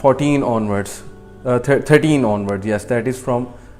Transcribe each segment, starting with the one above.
14 onwards, 13 onwards, yes, that is from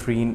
3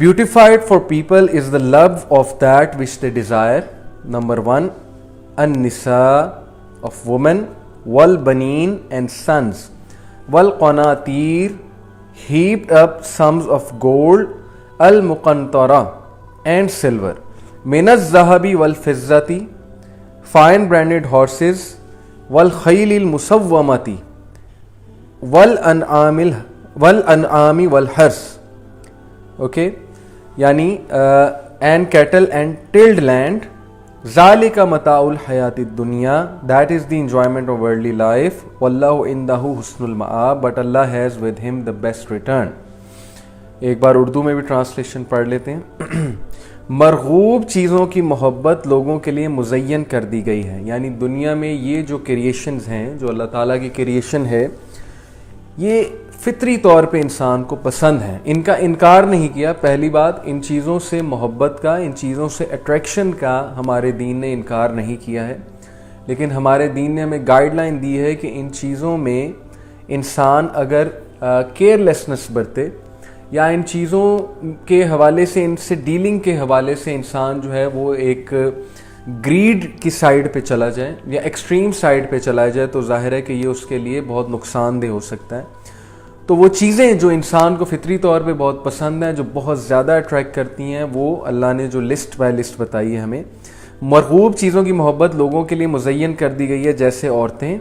Beautified for people is the love of that which they desire. Number 1, an-nisa of women, wal baneen and sons, wal qanatir heaped up sums of gold, al muqantara and silver, min az-zahabi wal fizzati fine branded horses, wal khaylil musawwamati wal an'ami wal hars okay, یعنی and cattle and tilled land, ذالک متاع الحیات الدنیا, that is the enjoyment of worldly life, واللہ عندہ حسن المآب, but Allah has with him the best return. ایک بار اردو میں بھی ٹرانسلیشن پڑھ لیتے ہیں. مرغوب چیزوں کی محبت لوگوں کے لیے مزین کر دی گئی ہے, یعنی دنیا میں یہ جو کریشنز ہیں, جو اللہ تعالیٰ کی کریشن ہے, یہ فطری طور پہ انسان کو پسند ہے, ان کا انکار نہیں کیا. پہلی بات, ان چیزوں سے محبت کا, ان چیزوں سے اٹریکشن کا ہمارے دین نے انکار نہیں کیا ہے, لیکن ہمارے دین نے ہمیں گائیڈ لائن دی ہے کہ ان چیزوں میں انسان اگر کیئر لیسنس برتے, یا ان چیزوں کے حوالے سے, ان سے ڈیلنگ کے حوالے سے انسان جو ہے وہ ایک گریڈ کی سائیڈ پہ چلا جائے یا ایکسٹریم سائیڈ پہ چلا جائے, تو ظاہر ہے کہ یہ اس کے لیے بہت نقصان دہ ہو سکتا ہے. تو وہ چیزیں جو انسان کو فطری طور پہ بہت پسند ہیں, جو بہت زیادہ اٹریکٹ کرتی ہیں, وہ اللہ نے جو لسٹ بائی لسٹ بتائی ہے ہمیں. مرغوب چیزوں کی محبت لوگوں کے لیے مزین کر دی گئی ہے, جیسے عورتیں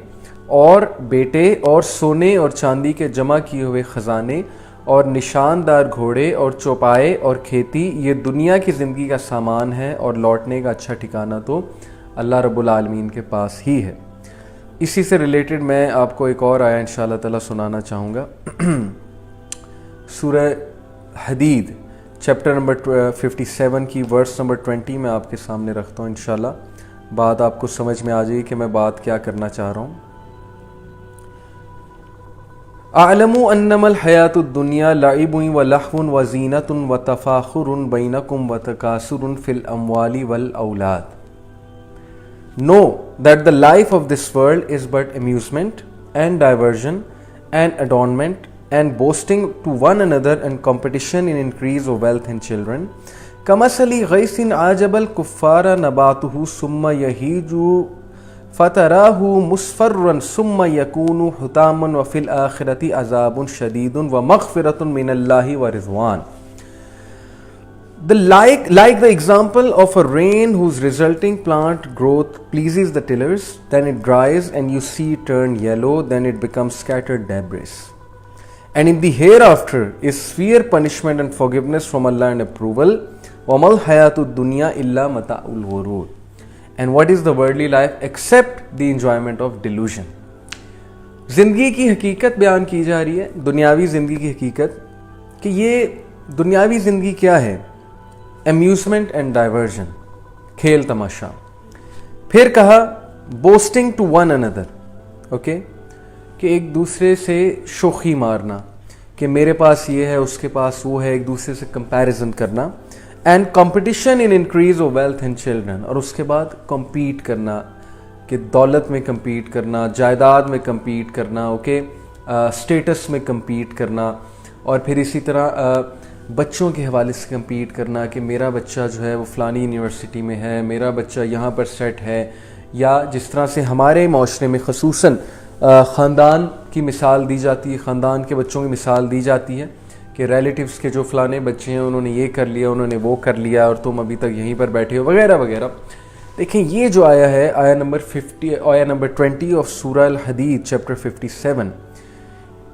اور بیٹے اور سونے اور چاندی کے جمع کیے ہوئے خزانے اور نشاندار گھوڑے اور چوپائے اور کھیتی, یہ دنیا کی زندگی کا سامان ہے, اور لوٹنے کا اچھا ٹھکانہ تو اللہ رب العالمین کے پاس ہی ہے. اسی سے ریلیٹڈ میں آپ کو ایک اور آیا انشاءاللہ تعالیٰ سنانا چاہوں گا. سورہ حدید چیپٹر نمبر 57 کی ورس نمبر 20 میں آپ کے سامنے رکھتا ہوں. انشاءاللہ بات آپ کو سمجھ میں آ جائے کہ میں بات کیا کرنا چاہ رہا ہوں. اعلم انما الحیات الدنیا لعب ولہو وزینۃ وتفاخر بینکم وتکاثر فی الاموال والاولاد. Know that the life of this world is but amusement and diversion and adornment and boasting to one another and competition in increase of wealth and children. كمثل غيث أعجب الكفار نباته ثم يهيج فتراه مصفرا ثم يكون حطاما وفي الآخرة عذاب شديد ومغفرة من الله ورضوان. Like the example of a rain whose resulting plant growth pleases the tillers, then it dries and you see it turn yellow, then it becomes scattered debris. And in the hereafter is severe punishment and forgiveness from Allah and approval. وَمَا الْحَيَاةُ الدُّنْيَا إِلَّا مَتَاعُ الْغُرُورِ. And what is the worldly life except the enjoyment of delusion. زندگی کی حقیقت بیان کی جا رہی ہے, دنیاوی زندگی کی حقیقت, کہ یہ دنیاوی زندگی کیا ہے؟ امیوزمنٹ اینڈ ڈائیورژن, کھیل تماشا. پھر کہا بوسٹنگ ٹو ون اندر, اوکے, کہ ایک دوسرے سے شوخی مارنا, کہ میرے پاس یہ ہے اس کے پاس وہ ہے, ایک دوسرے سے کمپیریزن کرنا. And competition in increase of wealth and children, اور اس کے بعد کمپیٹ کرنا, کہ دولت میں کمپیٹ کرنا, جائیداد میں کمپیٹ کرنا, اوکے, اسٹیٹس میں کمپیٹ کرنا, اور پھر اسی طرح بچوں کے حوالے سے کمپیٹ کرنا, کہ میرا بچہ جو ہے وہ فلانی یونیورسٹی میں ہے, میرا بچہ یہاں پر سیٹ ہے. یا جس طرح سے ہمارے معاشرے میں خصوصاً خاندان کی مثال دی جاتی ہے, خاندان کے بچوں کی مثال دی جاتی ہے, کہ ریلیٹیوز کے جو فلانے بچے ہیں انہوں نے یہ کر لیا, انہوں نے وہ کر لیا, اور تم ابھی تک یہیں پر بیٹھے ہو, وغیرہ وغیرہ. دیکھیں یہ جو آیا ہے, آیا نمبر 20 آف سورہ الحدید چیپٹر 57,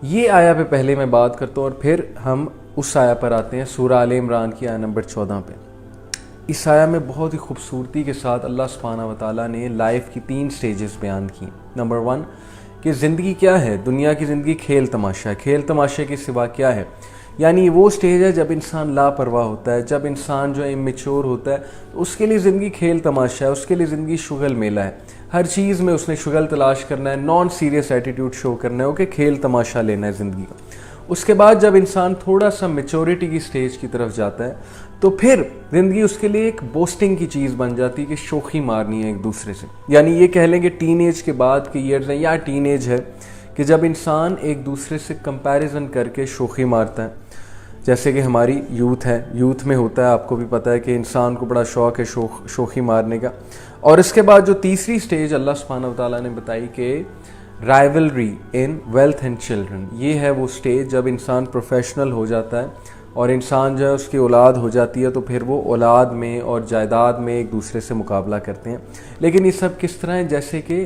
یہ آیا پہ پہلے میں بات کرتا ہوں, اور پھر ہم اس آیا پر آتے ہیں, سورہ آل عمران کی آیا نمبر 14 پہ. اس آیا میں بہت ہی خوبصورتی کے ساتھ اللہ سبحانہ و تعالیٰ نے لائف کی 3 سٹیجز بیان کی. نمبر 1 کہ زندگی کیا ہے, دنیا کی زندگی کھیل تماشا ہے, کھیل تماشے کے سوا کیا ہے, یعنی وہ سٹیج ہے جب انسان لاپرواہ ہوتا ہے, جب انسان جو ہے امیچور ہوتا ہے, اس کے لیے زندگی کھیل تماشا ہے, اس کے لیے زندگی شغل میلہ ہے, ہر چیز میں اس نے شغل تلاش کرنا ہے, نان سیریس ایٹیٹیوڈ شو کرنا ہے, اوکے, کھیل تماشا لینا ہے زندگی کا. اس کے بعد جب انسان تھوڑا سا میچورٹی کی سٹیج کی طرف جاتا ہے, تو پھر زندگی اس کے لیے ایک بوسٹنگ کی چیز بن جاتی ہے, کہ شوخی مارنی ہے ایک دوسرے سے. یعنی یہ کہہ لیں کہ ٹین ایج کے بعد کے ایئرز ہیں, یا ٹین ایج ہے, کہ جب انسان ایک دوسرے سے کمپیریزن کر کے شوخی مارتا ہے. جیسے کہ ہماری یوتھ ہے, یوتھ میں ہوتا ہے, آپ کو بھی پتہ ہے کہ انسان کو بڑا شوق ہے شوخی مارنے کا. اور اس کے بعد جو تیسری سٹیج اللہ سبحانہ و تعالیٰ نے بتائی کہ rivalry in wealth and children, یہ ہے وہ سٹیج جب انسان پروفیشنل ہو جاتا ہے اور انسان جو ہے اس کی اولاد ہو جاتی ہے, تو پھر وہ اولاد میں اور جائیداد میں ایک دوسرے سے مقابلہ کرتے ہیں. لیکن یہ سب کس طرح ہے, جیسے کہ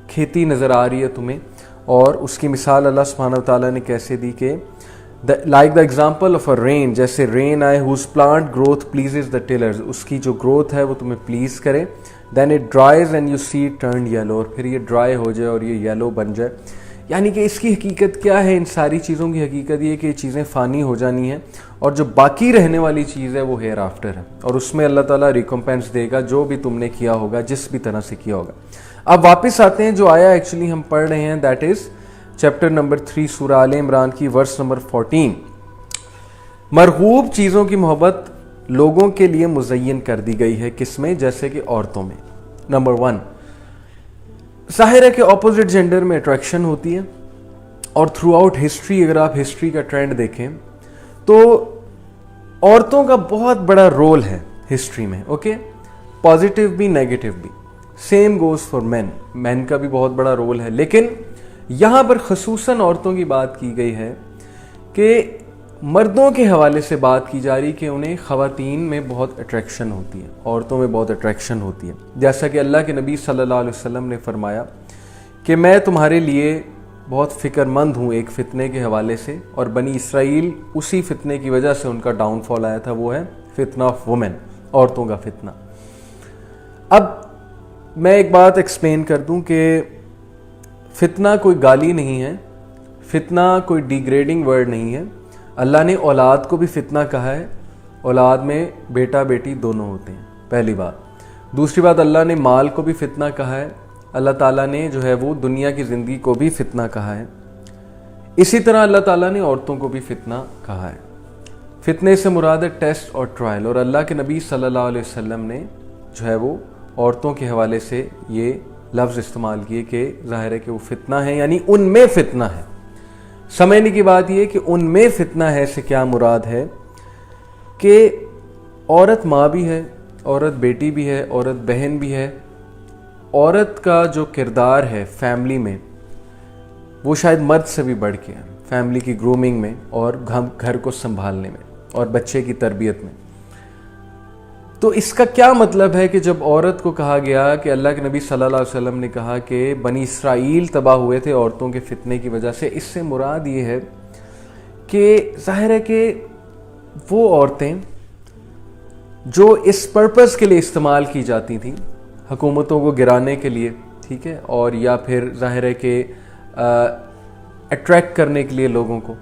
کھیتی نظر آ رہی ہے تمہیں, اور اس کی مثال اللہ سبحانہ و تعالیٰ نے کیسے دی کہ like the example of a rain, جیسے رین آئے whose plant growth pleases the tillers, اس کی جو گروتھ ہے وہ تمہیں پلیز کرے. then it dries and you see it turned yellow, اور پھر یہ ڈرائی ہو جائے اور یہ یلو بن جائے. یعنی کہ اس کی حقیقت کیا ہے؟ ان ساری چیزوں کی حقیقت یہ کہ یہ چیزیں فانی ہو جانی ہیں اور جو باقی رہنے والی چیز ہے وہ ہیئر آفٹر ہے, اور اس میں اللہ تعالیٰ ریکمپینس دے گا جو بھی تم نے کیا ہوگا, جس بھی طرح سے کیا ہوگا. اب واپس آتے ہیں جو آیا ایکچولی ہم پڑھ رہے ہیں, دیٹ از چیپٹر نمبر 3 سورہ آل عمران کی ورس نمبر 14. مرغوب چیزوں کی محبت لوگوں کے لیے مزین کر دی گئی ہے, کس میں؟ جیسے کہ عورتوں میں. نمبر 1, ظاہر ہے کہ اپوزٹ جینڈر میں اٹریکشن ہوتی ہے, اور تھرو آؤٹ ہسٹری اگر آپ ہسٹری کا ٹرینڈ دیکھیں تو عورتوں کا بہت بڑا رول ہے ہسٹری میں. اوکے, پازیٹیو بھی نیگیٹو بھی. سیم گوز فار مین, مین کا بھی بہت بڑا رول ہے, لیکن یہاں پر خصوصاً عورتوں کی بات کی گئی ہے کہ مردوں کے حوالے سے بات کی جا رہی کہ انہیں خواتین میں بہت اٹریکشن ہوتی ہے, عورتوں میں بہت اٹریکشن ہوتی ہے. جیسا کہ اللہ کے نبی صلی اللہ علیہ وسلم نے فرمایا کہ میں تمہارے لیے بہت فکر مند ہوں ایک فتنے کے حوالے سے, اور بنی اسرائیل اسی فتنے کی وجہ سے ان کا ڈاؤن فال آیا تھا, وہ ہے فتنہ آف وومن, عورتوں کا فتنہ. اب میں ایک بات ایکسپلین کر دوں کہ فتنہ کوئی گالی نہیں ہے, فتنہ کوئی ڈیگریڈنگ ورڈ نہیں ہے. اللہ نے اولاد کو بھی فتنہ کہا ہے, اولاد میں بیٹا بیٹی دونوں ہوتے ہیں, پہلی بات. دوسری بات, اللہ نے مال کو بھی فتنہ کہا ہے, اللہ تعالیٰ نے جو ہے وہ دنیا کی زندگی کو بھی فتنہ کہا ہے. اسی طرح اللہ تعالیٰ نے عورتوں کو بھی فتنہ کہا ہے. فتنے سے مراد ہے ٹیسٹ اور ٹرائل, اور اللہ کے نبی صلی اللہ علیہ وسلم نے جو ہے وہ عورتوں کے حوالے سے یہ لفظ استعمال کیے کہ ظاہر ہے کہ وہ فتنہ ہے, یعنی ان میں فتنہ ہے. سمجھنے کی بات یہ کہ ان میں فتنہ ہے سے کیا مراد ہے کہ عورت ماں بھی ہے, عورت بیٹی بھی ہے, عورت بہن بھی ہے. عورت کا جو کردار ہے فیملی میں وہ شاید مرد سے بھی بڑھ کے ہے, فیملی کی گرومنگ میں اور گھر کو سنبھالنے میں اور بچے کی تربیت میں. تو اس کا کیا مطلب ہے کہ جب عورت کو کہا گیا کہ اللہ کے نبی صلی اللہ علیہ وسلم نے کہا کہ بنی اسرائیل تباہ ہوئے تھے عورتوں کے فتنے کی وجہ سے, اس سے مراد یہ ہے کہ ظاہر ہے کہ وہ عورتیں جو اس پرپس کے لیے استعمال کی جاتی تھیں, حکومتوں کو گرانے کے لیے, ٹھیک ہے, اور یا پھر ظاہر ہے کہ اٹریکٹ کرنے کے لیے لوگوں کو,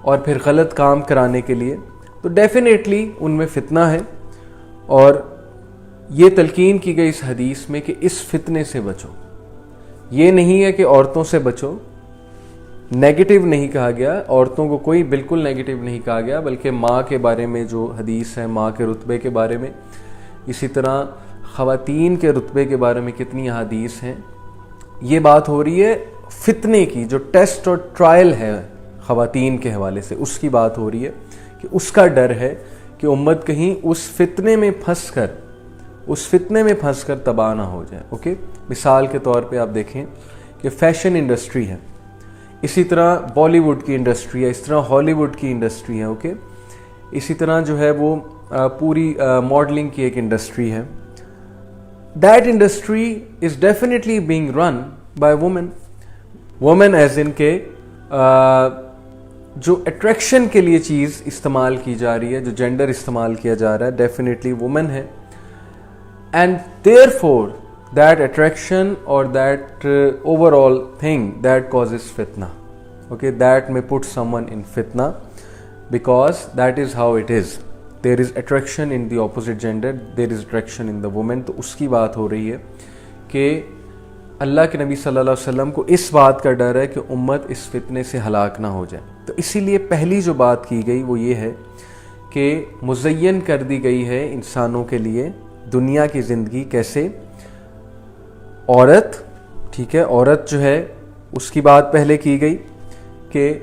اور پھر غلط کام کرانے کے لیے, تو ڈیفینیٹلی ان میں فتنہ ہے. اور یہ تلقین کی گئی اس حدیث میں کہ اس فتنے سے بچو. یہ نہیں ہے کہ عورتوں سے بچو, نیگیٹو نہیں کہا گیا, عورتوں کو کوئی بالکل نیگیٹو نہیں کہا گیا, بلکہ ماں کے بارے میں جو حدیث ہے, ماں کے رتبے کے بارے میں, اسی طرح خواتین کے رتبے کے بارے میں کتنی احادیث ہیں. یہ بات ہو رہی ہے فتنے کی, جو ٹیسٹ اور ٹرائل ہے خواتین کے حوالے سے, اس کی بات ہو رہی ہے کہ اس کا ڈر ہے کہ امت کہیں اس فتنے میں پھنس کر تباہ نہ ہو جائے. اوکے, مثال کے طور پہ آپ دیکھیں کہ فیشن انڈسٹری ہے, اسی طرح بالی ووڈ کی انڈسٹری ہے, اس طرح ہالی ووڈ کی انڈسٹری ہے. اوکے, اسی طرح جو ہے وہ پوری ماڈلنگ کی ایک انڈسٹری ہے. That industry is definitely being run by women as ان کے جو اٹریکشن کے لیے چیز استعمال کی جا رہی ہے, جو جینڈر استعمال کیا جا رہا ہے, ڈیفینیٹلی وومن ہے. And therefore that attraction اور that overall thing that causes فتنہ. Okay, that may put someone in fitna because that is how it is. There is attraction in the opposite gender, there is attraction in the woman. تو اس کی بات ہو رہی ہے کہ اللہ کے نبی صلی اللہ علیہ وسلم کو اس بات کا ڈر ہے کہ امت اس فتنے سے ہلاک نہ ہو جائے. تو اسی لیے پہلی جو بات کی گئی وہ یہ ہے کہ مزین کر دی گئی ہے انسانوں کے لیے دنیا کی زندگی کیسے. عورت, ٹھیک ہے, عورت جو ہے اس کی بات پہلے کی گئی کہ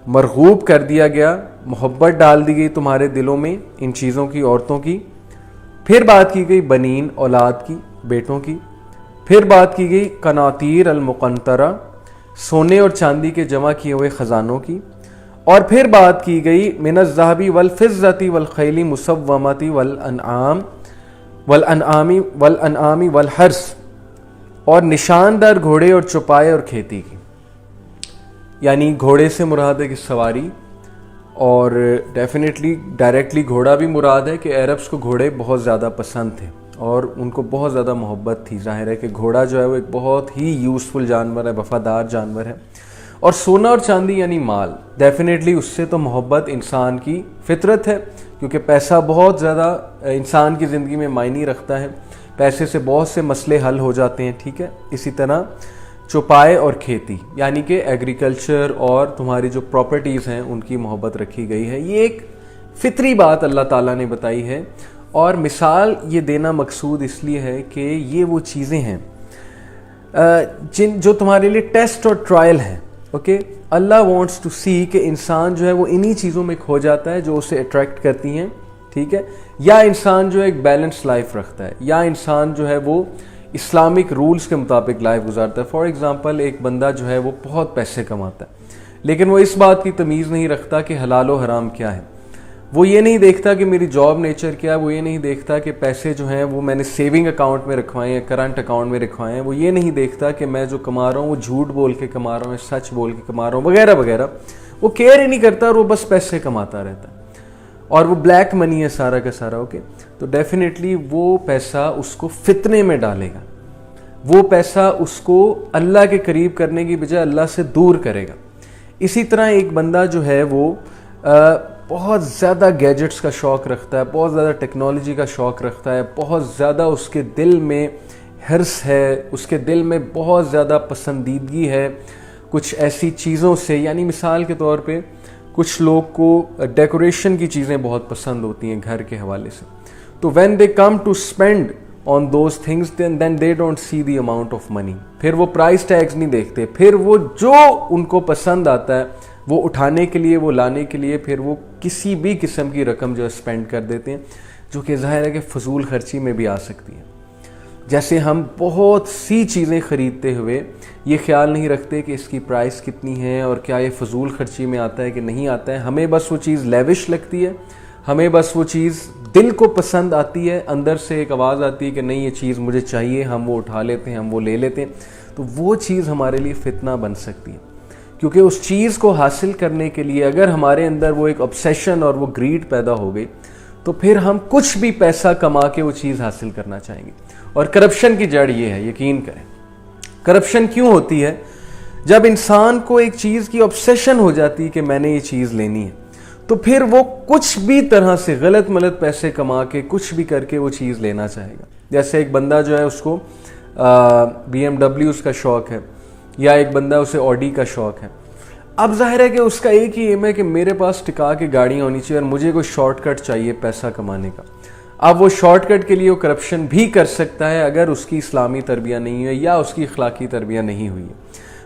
مرغوب کر دیا گیا, محبت ڈال دی گئی تمہارے دلوں میں ان چیزوں کی, عورتوں کی. پھر بات کی گئی بنین, اولاد کی, بیٹوں کی. پھر بات کی گئی قناطیر المقنطرہ, سونے اور چاندی کے جمع کیے ہوئے خزانوں کی. اور پھر بات کی گئی من الذهب والفضة والخیل مسومة والانعام والحرث, اور نشاندار گھوڑے اور چوپائے اور کھیتی کی. یعنی گھوڑے سے مراد ہے کہ سواری، اور ڈیفینیٹلی ڈائریکٹلی گھوڑا بھی مراد ہے کہ عربس کو گھوڑے بہت زیادہ پسند تھے اور ان کو بہت زیادہ محبت تھی. ظاہر ہے کہ گھوڑا جو ہے وہ ایک بہت ہی یوزفل جانور ہے، وفادار جانور ہے. اور سونا اور چاندی یعنی مال، ڈیفینیٹلی اس سے تو محبت انسان کی فطرت ہے، کیونکہ پیسہ بہت زیادہ انسان کی زندگی میں معنی رکھتا ہے. پیسے سے بہت سے مسئلے حل ہو جاتے ہیں، ٹھیک ہے. اسی طرح چوپائے اور کھیتی یعنی کہ ایگریکلچر اور تمہاری جو پراپرٹیز ہیں ان کی محبت رکھی گئی ہے. یہ ایک فطری بات اللہ تعالیٰ نے بتائی ہے، اور مثال یہ دینا مقصود اس لیے ہے کہ یہ وہ چیزیں ہیں جو تمہارے لیے ٹیسٹ اور ٹرائل ہیں. اوکے، اللہ وانٹس ٹو سی کہ انسان جو ہے وہ انہی چیزوں میں کھو جاتا ہے جو اسے اٹریکٹ کرتی ہیں، ٹھیک ہے، یا انسان جو ایک بیلنس لائف رکھتا ہے، یا انسان جو ہے وہ اسلامک رولز کے مطابق لائف گزارتا ہے. فار ایگزامپل ایک بندہ جو ہے وہ بہت پیسے کماتا ہے، لیکن وہ اس بات کی تمیز نہیں رکھتا کہ حلال و حرام کیا ہے. وہ یہ نہیں دیکھتا کہ میری جاب نیچر کیا ہے، وہ یہ نہیں دیکھتا کہ پیسے جو ہیں وہ میں نے سیونگ اکاؤنٹ میں رکھوائے ہیں، کرنٹ اکاؤنٹ میں رکھوائے ہیں. وہ یہ نہیں دیکھتا کہ میں جو کما رہا ہوں وہ جھوٹ بول کے کما رہا ہوں، سچ بول کے کما رہا ہوں، وغیرہ وغیرہ. وہ کیئر ہی نہیں کرتا اور وہ بس پیسے کماتا رہتا ہے، اور وہ بلیک منی ہے سارا کا سارا. اوکے، تو ڈیفینیٹلی وہ پیسہ اس کو فتنے میں ڈالے گا، وہ پیسہ اس کو اللہ کے قریب کرنے کی بجائے اللہ سے دور کرے گا. اسی طرح ایک بندہ جو ہے وہ بہت زیادہ گیجٹس کا شوق رکھتا ہے، بہت زیادہ ٹیکنالوجی کا شوق رکھتا ہے، بہت زیادہ اس کے دل میں حرص ہے، اس کے دل میں بہت زیادہ پسندیدگی ہے کچھ ایسی چیزوں سے. یعنی مثال کے طور پہ کچھ لوگ کو ڈیکوریشن کی چیزیں بہت پسند ہوتی ہیں گھر کے حوالے سے. تو when they come to spend on those things then they don't see the amount of money. پھر وہ پرائس ٹیگز نہیں دیکھتے، پھر وہ جو ان کو پسند آتا ہے وہ اٹھانے کے لیے، وہ لانے کے لیے پھر وہ کسی بھی قسم کی رقم جو ہے اسپینڈ کر دیتے ہیں، جو کہ ظاہر ہے کہ فضول خرچی میں بھی آ سکتی ہے. جیسے ہم بہت سی چیزیں خریدتے ہوئے یہ خیال نہیں رکھتے کہ اس کی پرائس کتنی ہے اور کیا یہ فضول خرچی میں آتا ہے کہ نہیں آتا ہے. ہمیں بس وہ چیز لیوش لگتی ہے، ہمیں بس وہ چیز دل کو پسند آتی ہے، اندر سے ایک آواز آتی ہے کہ نہیں یہ چیز مجھے چاہیے، ہم وہ اٹھا لیتے ہیں، ہم وہ لے لیتے ہیں. تو وہ چیز ہمارے لیے فتنہ بن سکتی ہے، کیونکہ اس چیز کو حاصل کرنے کے لیے اگر ہمارے اندر وہ ایک obsession اور وہ گریڈ پیدا ہو گئی تو پھر ہم کچھ بھی پیسہ کما کے وہ چیز حاصل کرنا چاہیں گے. اور کرپشن کی جڑ یہ ہے، یقین کریں. کرپشن کیوں ہوتی ہے؟ جب انسان کو ایک چیز کی obsession ہو جاتی ہے کہ میں نے یہ چیز لینی ہے، تو پھر وہ کچھ بھی طرح سے غلط ملت پیسے کما کے کچھ بھی کر کے وہ چیز لینا چاہے گا. جیسے ایک بندہ جو ہے اس کو BMW کا شوق ہے، یا ایک بندہ اسے آڈی کا شوق ہے. اب ظاہر ہے کہ اس کا ایک ہی ایم ہے کہ میرے پاس ٹکا کے گاڑیاں ہونی چاہیے اور مجھے کوئی شارٹ کٹ چاہیے پیسہ کمانے کا. اب وہ شارٹ کٹ کے لیے وہ کرپشن بھی کر سکتا ہے اگر اس کی اسلامی تربیت نہیں ہے یا اس کی اخلاقی تربیت نہیں ہوئی ہے.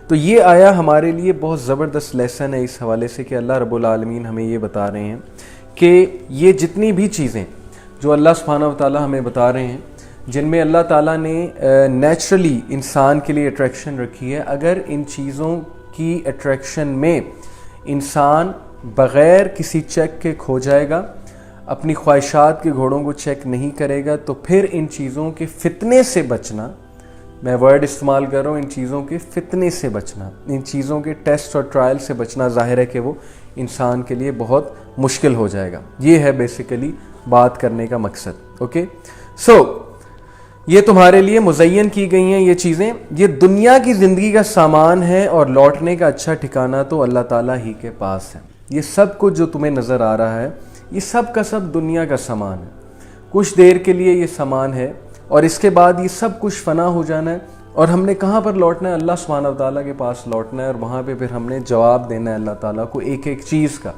تو یہ آیا ہمارے لیے بہت زبردست لیسن ہے اس حوالے سے کہ اللہ رب العالمین ہمیں یہ بتا رہے ہیں کہ یہ جتنی بھی چیزیں جو اللہ سبحانہ و تعالیٰ ہمیں بتا رہے ہیں، جن میں اللہ تعالیٰ نے نیچرلی انسان کے لیے اٹریکشن رکھی ہے، اگر ان چیزوں کی اٹریکشن میں انسان بغیر کسی چیک کے کھو جائے گا، اپنی خواہشات کے گھوڑوں کو چیک نہیں کرے گا، تو پھر ان چیزوں کے فتنے سے بچنا، میں ورڈ استعمال کر رہا ہوں، ان چیزوں کے فتنے سے بچنا، ان چیزوں کے ٹیسٹ اور ٹرائل سے بچنا، ظاہر ہے کہ وہ انسان کے لیے بہت مشکل ہو جائے گا. یہ ہے بیسیکلی بات کرنے کا مقصد. اوکے، سو یہ تمہارے لیے مزین کی گئی ہیں یہ چیزیں، یہ دنیا کی زندگی کا سامان ہے اور لوٹنے کا اچھا ٹھکانہ تو اللہ تعالیٰ ہی کے پاس ہے. یہ سب کچھ جو تمہیں نظر آ رہا ہے یہ سب کا سب دنیا کا سامان ہے. کچھ دیر کے لیے یہ سامان ہے اور اس کے بعد یہ سب کچھ فنا ہو جانا ہے، اور ہم نے کہاں پر لوٹنا ہے؟ اللہ سبحانہ و تعالیٰ کے پاس لوٹنا ہے، اور وہاں پہ پھر ہم نے جواب دینا ہے اللہ تعالیٰ کو ایک ایک چیز کا،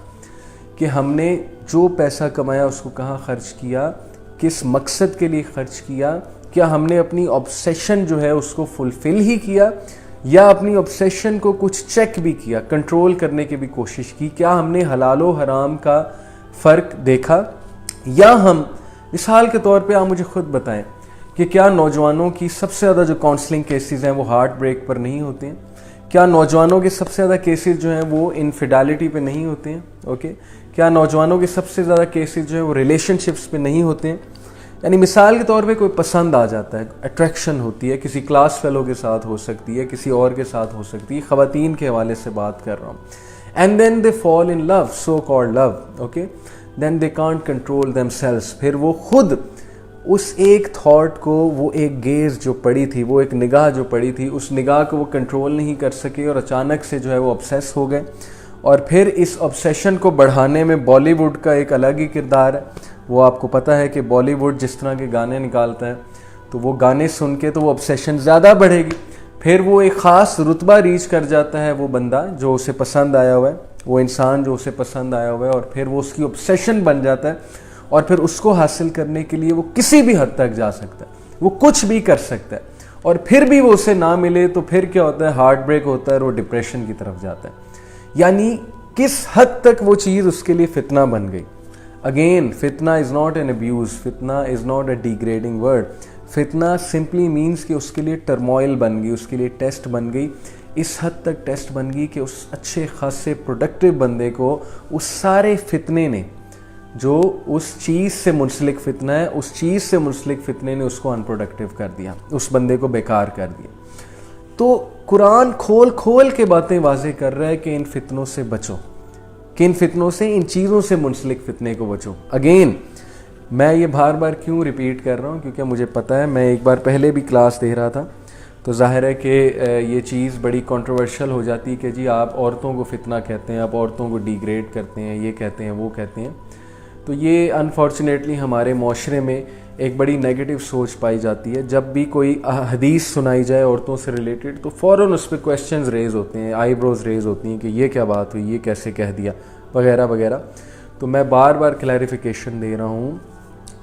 کہ ہم نے جو پیسہ کمایا اس کو کہاں خرچ کیا، کس مقصد کے لیے خرچ کیا، کیا ہم نے اپنی obsession جو ہے اس کو فلفل ہی کیا، یا اپنی obsession کو کچھ چیک بھی کیا، کنٹرول کرنے کی بھی کوشش کی، کیا ہم نے حلال و حرام کا فرق دیکھا، یا ہم مثال کے طور پہ آپ مجھے خود بتائیں کہ کیا نوجوانوں کی سب سے زیادہ جو کاؤنسلنگ کیسز ہیں وہ ہارٹ بریک پر نہیں ہوتے ہیں؟ کیا نوجوانوں کے سب سے زیادہ کیسز جو ہیں وہ انفیڈیلٹی پہ نہیں ہوتے ہیں؟ اوکے، کیا نوجوانوں کے سب سے زیادہ کیسز جو ہیں وہ ریلیشن شپس پہ نہیں ہوتے ہیں؟ یعنی مثال کے طور پہ کوئی پسند آ جاتا ہے, اٹریکشن ہوتی ہے, کسی کلاس فیلو کے ساتھ ہو سکتی ہے, کسی اور کے ساتھ ہو سکتی ہے, خواتین کے حوالے سے بات کر رہا ہوں. And then they fall in love, so called love, okay, then they can't control themselves. پھر وہ خود اس ایک تھاٹ کو, وہ ایک گیز جو پڑی تھی, وہ ایک نگاہ جو پڑی تھی, اس نگاہ کو وہ کنٹرول نہیں کر سکے اور اچانک سے جو ہے وہ obsess ہو گئے. اور پھر اس obsession کو بڑھانے میں بالی ووڈ کا ایک الگ ہی کردار ہے. وہ آپ کو پتہ ہے کہ بالی ووڈ جس طرح کے گانے نکالتا ہے تو وہ گانے سن کے تو وہ obsession زیادہ بڑھے گی. پھر وہ ایک خاص رتبہ ریچ کر جاتا ہے, وہ بندہ جو اسے پسند آیا ہوا ہے, وہ انسان جو اسے پسند آیا ہوا ہے, اور پھر وہ اس کی obsession بن جاتا ہے. اور پھر اس کو حاصل کرنے کے لیے وہ کسی بھی حد تک جا سکتا ہے, وہ کچھ بھی کر سکتا ہے. اور پھر بھی وہ اسے نہ ملے تو پھر کیا ہوتا ہے, ہارٹ بریک ہوتا ہے اور وہ ڈپریشن کی طرف جاتا ہے. یعنی کس حد تک وہ چیز اس کے لیے فتنہ بن گئی. اگین, فتنہ از ناٹ این ابیوز, فتنہ is not a degrading word. فتنہ سمپلی مینس کہ اس کے لیے ٹرموائل بن گئی, اس کے لیے ٹیسٹ بن گئی. اس حد تک ٹیسٹ بن گئی کہ اس اچھے خاصے پروڈکٹیو بندے کو اس سارے فتنے نے, جو اس چیز سے منسلک فتنہ ہے, اس چیز سے منسلک فتنے نے اس کو انپروڈکٹیو کر دیا, اس بندے کو بیکار کر دیا. تو قرآن کھول کھول کے باتیں واضح کر رہا ہے کہ ان فتنوں سے بچو, کہ ان فتنوں سے, ان چیزوں سے منسلک فتنے کو بچو. اگین میں یہ بار بار کیوں ریپیٹ کر رہا ہوں, کیونکہ مجھے پتہ ہے, میں ایک بار پہلے بھی کلاس دے رہا تھا تو ظاہر ہے کہ یہ چیز بڑی کنٹروورشل ہو جاتی کہ جی آپ عورتوں کو فتنہ کہتے ہیں, آپ عورتوں کو ڈیگریڈ کرتے ہیں, یہ کہتے ہیں, وہ کہتے ہیں. تو یہ انفارچونیٹلی ہمارے معاشرے میں ایک بڑی نیگیٹو سوچ پائی جاتی ہے. جب بھی کوئی حدیث سنائی جائے عورتوں سے ریلیٹڈ تو فوراً اس پہ کویسچنز ریز ہوتے ہیں, آئی بروز ریز ہوتی ہیں کہ یہ کیا بات ہوئی, یہ کیسے کہہ دیا, وغیرہ وغیرہ. تو میں بار بار کلیریفیکیشن دے رہا ہوں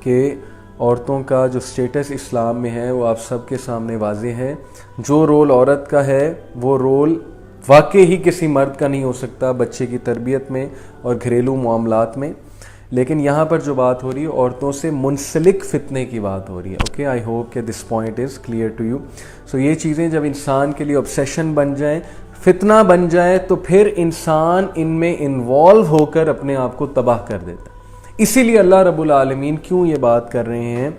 کہ عورتوں کا جو سٹیٹس اسلام میں ہے وہ آپ سب کے سامنے واضح ہے. جو رول عورت کا ہے وہ رول واقعی ہی کسی مرد کا نہیں ہو سکتا بچے کی تربیت میں اور گھریلو معاملات میں. لیکن یہاں پر جو بات ہو رہی ہے عورتوں سے منسلک فتنے کی بات ہو رہی ہے. اوکے, آئی ہوپ کہ this point is clear to you. So یہ چیزیں جب انسان کے لیے obsession بن جائیں, فتنہ بن جائے, تو پھر انسان ان میں انوالو ہو کر اپنے آپ کو تباہ کر دیتا ہے. اسی لیے اللہ رب العالمین کیوں یہ بات کر رہے ہیں,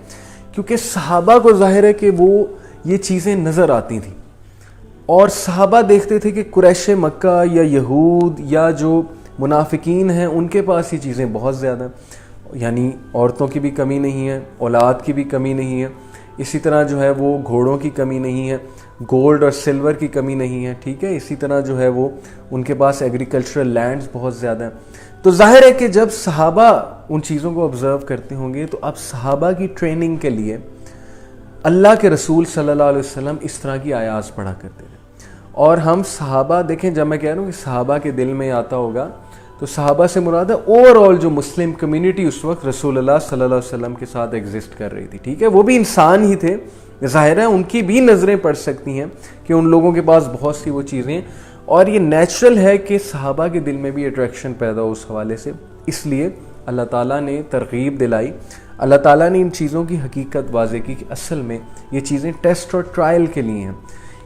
کیونکہ صحابہ کو ظاہر ہے کہ وہ یہ چیزیں نظر آتی تھیں, اور صحابہ دیکھتے تھے کہ قریش مکہ یا یہود یا جو منافقین ہیں ان کے پاس یہ چیزیں بہت زیادہ ہیں. یعنی عورتوں کی بھی کمی نہیں ہے, اولاد کی بھی کمی نہیں ہے, اسی طرح جو ہے وہ گھوڑوں کی کمی نہیں ہے, گولڈ اور سلور کی کمی نہیں ہے, ٹھیک ہے, اسی طرح جو ہے وہ ان کے پاس ایگریکلچرل لینڈز بہت زیادہ ہیں. تو ظاہر ہے کہ جب صحابہ ان چیزوں کو آبزرو کرتے ہوں گے تو اب صحابہ کی ٹریننگ کے لیے اللہ کے رسول صلی اللہ علیہ وسلم اس طرح کی آیات پڑھا کرتے تھے. اور ہم صحابہ دیکھیں, جب میں کہہ رہا ہوں کہ صحابہ کے دل میں آتا ہوگا تو صحابہ سے مراد ہے اوور آل جو مسلم کمیونٹی اس وقت رسول اللہ صلی اللہ علیہ وسلم کے ساتھ ایگزسٹ کر رہی تھی. ٹھیک ہے, وہ بھی انسان ہی تھے, ظاہر ہے ان کی بھی نظریں پڑ سکتی ہیں کہ ان لوگوں کے پاس بہت سی وہ چیزیں ہیں, اور یہ نیچرل ہے کہ صحابہ کے دل میں بھی اٹریکشن پیدا ہو اس حوالے سے. اس لیے اللہ تعالیٰ نے ترغیب دلائی, اللہ تعالیٰ نے ان چیزوں کی حقیقت واضح کی کہ اصل میں یہ چیزیں ٹیسٹ اور ٹرائل کے لیے ہیں.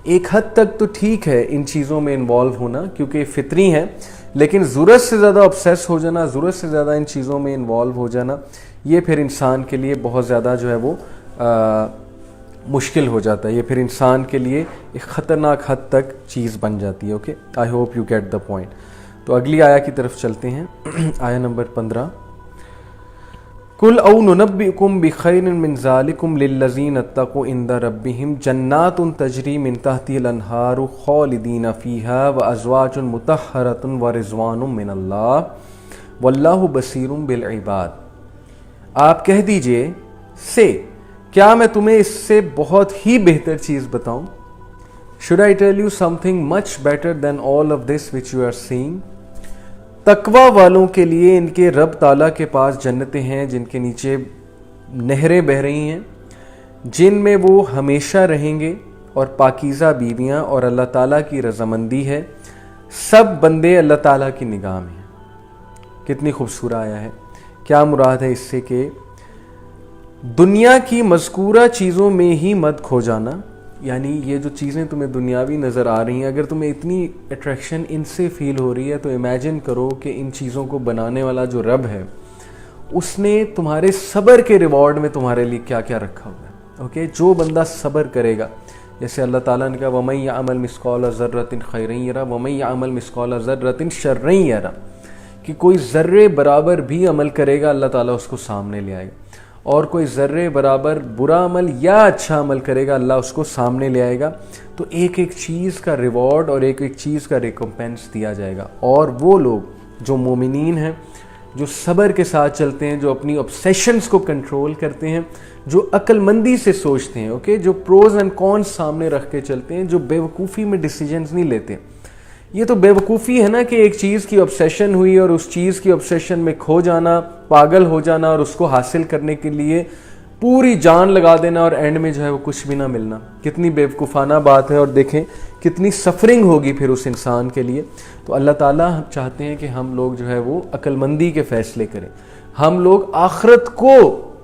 ایک حد تک تو ٹھیک ہے ان چیزوں میں انوالو ہونا کیونکہ یہ فطری ہیں, لیکن ضرورت سے زیادہ obsess ہو جانا, ضرورت سے زیادہ ان چیزوں میں انوالو ہو جانا, یہ پھر انسان کے لیے بہت زیادہ جو ہے وہ مشکل ہو جاتا ہے. یہ پھر انسان کے لیے ایک خطرناک حد تک چیز بن جاتی ہے. Okay, I hope you get the point. تو اگلی آیا کی طرف چلتے ہیں, آیا نمبر 15. قل او ننبئکم بخیر من ذالکم للذین اتقوا عند ربہم جنات تجری من تحتها الانہار خالدین فیہا وازواج مطہرۃ ورضوان من اللہ واللہ بصیر بالعباد. آپ کہہ دیجئے سے, کیا میں تمہیں اس سے بہت ہی بہتر چیز بتاؤں؟ Should I tell you something much better than all of this which you are seeing? تقوی والوں کے لیے ان کے رب تعالیٰ کے پاس جنتیں ہیں جن کے نیچے نہریں بہہ رہی ہیں, جن میں وہ ہمیشہ رہیں گے, اور پاکیزہ بیویاں, اور اللہ تعالیٰ کی رضامندی ہے. سب بندے اللہ تعالیٰ کی نگاہ میں ہیں. کتنی خوبصورت آیا ہے. کیا مراد ہے اس سے کہ دنیا کی مذکورہ چیزوں میں ہی مت کھو جانا, یعنی یہ جو چیزیں تمہیں دنیاوی نظر آ رہی ہیں, اگر تمہیں اتنی اٹریکشن ان سے فیل ہو رہی ہے تو امیجن کرو کہ ان چیزوں کو بنانے والا جو رب ہے اس نے تمہارے صبر کے ریوارڈ میں تمہارے لیے کیا کیا رکھا ہوا ہے. اوکے, جو بندہ صبر کرے گا, جیسے اللہ تعالیٰ نے کہا وَمَن يَعْمَلْ مِثْقَالَ ذَرَّةٍ خَيْرًا يَرَهُ وَمَن يَعْمَلْ مِثْقَالَ ذَرَّةٍ شَرًّا يَرَهُ, کہ کوئی ذرے برابر بھی عمل کرے گا اللہ تعالیٰ اس کو سامنے لے آئے گا, اور کوئی ذرے برابر برا عمل یا اچھا عمل کرے گا اللہ اس کو سامنے لے آئے گا. تو ایک ایک چیز کا ریوارڈ اور ایک ایک چیز کا ریکمپنس دیا جائے گا. اور وہ لوگ جو مومنین ہیں, جو صبر کے ساتھ چلتے ہیں, جو اپنی obsessions کو کنٹرول کرتے ہیں, جو عقل مندی سے سوچتے ہیں, اوکے, جو پروز اینڈ کونس سامنے رکھ کے چلتے ہیں, جو بے وقوفی میں ڈیسیجنز نہیں لیتے. یہ تو بے وقوفی ہے نا کہ ایک چیز کی obsession ہوئی اور اس چیز کی obsession میں کھو جانا, پاگل ہو جانا اور اس کو حاصل کرنے کے لیے پوری جان لگا دینا اور اینڈ میں جو ہے وہ کچھ بھی نہ ملنا. کتنی بے وقوفانہ بات ہے, اور دیکھیں کتنی سفرنگ ہوگی پھر اس انسان کے لیے. تو اللہ تعالیٰ چاہتے ہیں کہ ہم لوگ جو ہے وہ عقل مندی کے فیصلے کریں, ہم لوگ آخرت کو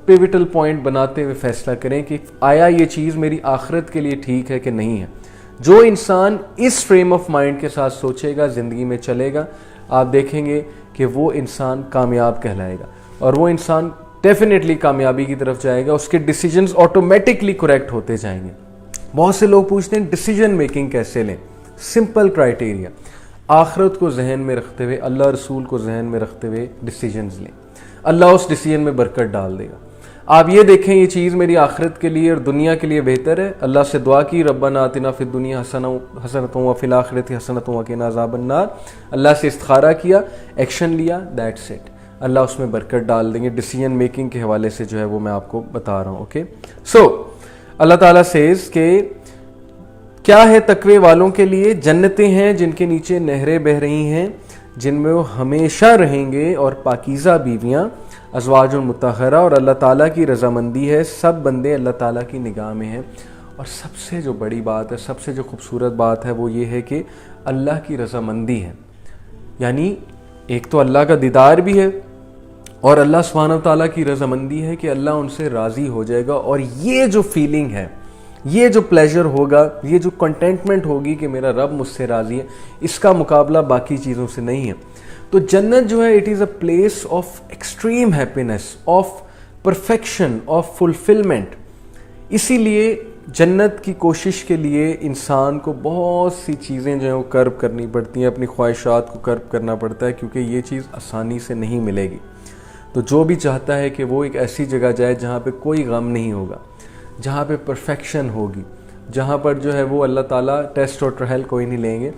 پیوٹل پوائنٹ بناتے ہوئے فیصلہ کریں کہ آیا یہ چیز میری آخرت کے لیے ٹھیک ہے کہ نہیں ہے. جو انسان اس فریم آف مائنڈ کے ساتھ سوچے گا, زندگی میں چلے گا, آپ دیکھیں گے کہ وہ انسان کامیاب کہلائے گا, اور وہ انسان ڈیفینیٹلی کامیابی کی طرف جائے گا. اس کے ڈیسیجنز آٹومیٹکلی کریکٹ ہوتے جائیں گے. بہت سے لوگ پوچھتے ہیں ڈیسیجن میکنگ کیسے لیں. سمپل کرائٹیریا, آخرت کو ذہن میں رکھتے ہوئے, اللہ رسول کو ذہن میں رکھتے ہوئے ڈیسیجنز لیں. اللہ اس ڈیسیجن میں برکت ڈال دے گا. آپ یہ دیکھیں یہ چیز میری آخرت کے لیے اور دنیا کے لیے بہتر ہے, اللہ سے دعا کی ربنا آتنا فی الدنیا حسنۃ وفی الآخرۃ حسنۃ وقنا عذاب النار, اللہ سے استخارہ کیا, ایکشن لیا, دیٹس اٹ, اللہ اس میں برکت ڈال دیں گے. ڈیسیجن میکنگ کے حوالے سے جو ہے وہ میں آپ کو بتا رہا ہوں. اوکے, سو اللہ تعالیٰ سیز کہ کیا ہے تقوی والوں کے لیے, جنتیں ہیں جن کے نیچے نہریں بہہ رہی ہیں, جن میں وہ ہمیشہ رہیں گے, اور پاکیزہ بیویاں, ازواج المطہرہ, اور اللہ تعالیٰ کی رضامندی ہے. سب بندے اللہ تعالیٰ کی نگاہ میں ہیں. اور سب سے جو بڑی بات ہے, سب سے جو خوبصورت بات ہے وہ یہ ہے کہ اللہ کی رضامندی ہے. یعنی ایک تو اللہ کا دیدار بھی ہے, اور اللہ سبحانہ وتعالیٰ کی رضامندی ہے کہ اللہ ان سے راضی ہو جائے گا. اور یہ جو فیلنگ ہے, یہ جو پلیجر ہوگا, یہ جو کنٹینٹمنٹ ہوگی کہ میرا رب مجھ سے راضی ہے, اس کا مقابلہ باقی چیزوں سے نہیں ہے. تو جنت جو ہے it is a place of extreme happiness, of perfection, of fulfilment. اسی لیے جنت کی کوشش کے لیے انسان کو بہت سی چیزیں جو ہیں وہ کرب کرنی پڑتی ہیں, اپنی خواہشات کو کرب کرنا پڑتا ہے, کیونکہ یہ چیز آسانی سے نہیں ملے گی. تو جو بھی چاہتا ہے کہ وہ ایک ایسی جگہ جائے جہاں پہ کوئی غم نہیں ہوگا, جہاں پہ پرفیکشن ہوگی, جہاں پر جو ہے وہ اللہ تعالیٰ ٹیسٹ اور ٹرائل کوئی نہیں لیں گے,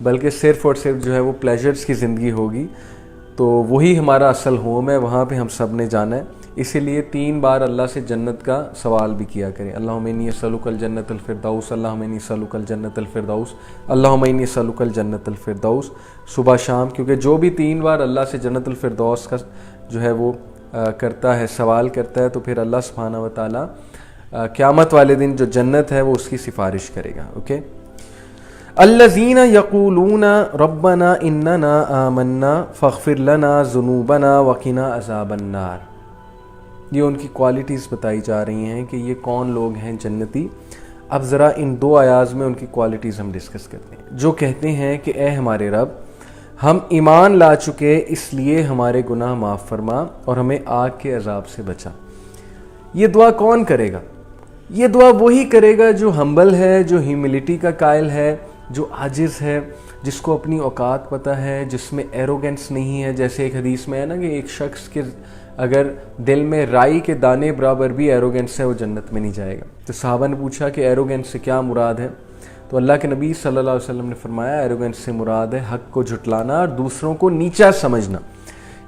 بلکہ صرف اور صرف جو ہے وہ پلیجرز کی زندگی ہوگی. تو وہی ہمارا اصل ہوم ہے, وہاں پہ ہم سب نے جانا ہے. اسی لیے 3 بار اللہ سے جنت کا سوال بھی کیا کریں. اللہم انی اسألک الجنت الفردوس, اللہم انی اسألک الجنت الفردوس, اللہم انی اسألک الجنت الفردوس, صبح شام. کیونکہ جو بھی 3 بار اللہ سے جنت الفردوس کا جو ہے وہ کرتا ہے, سوال کرتا ہے, تو پھر اللہ سبحانہ و تعالیٰ قیامت والے دن جو جنت ہے وہ اس کی سفارش کرے گا. اوکے, الذین یقولون ربنا اننا آمنا فاغفر لنا ذنوبنا وقنا عذاب النار. یہ ان کی کوالٹیز بتائی جا رہی ہیں کہ یہ کون لوگ ہیں جنتی. اب ذرا ان 2 آیات میں ان کی کوالٹیز ہم ڈسکس کرتے ہیں. جو کہتے ہیں کہ اے ہمارے رب, ہم ایمان لا چکے, اس لیے ہمارے گناہ معاف فرما اور ہمیں آگ کے عذاب سے بچا. یہ دعا کون کرے گا؟ یہ دعا وہی کرے گا جو ہمبل ہے, جو ہیوملٹی کا قائل ہے, جو عاجز ہے, جس کو اپنی اوقات پتہ ہے, جس میں ایروگنس نہیں ہے. جیسے ایک حدیث میں ہے نا کہ ایک شخص کے اگر دل میں رائی کے دانے برابر بھی ایروگنس ہے وہ جنت میں نہیں جائے گا. تو صحابہ نے پوچھا کہ ایروگنس سے کیا مراد ہے؟ تو اللہ کے نبی صلی اللہ علیہ وسلم نے فرمایا ایروگنس سے مراد ہے حق کو جھٹلانا اور دوسروں کو نیچا سمجھنا.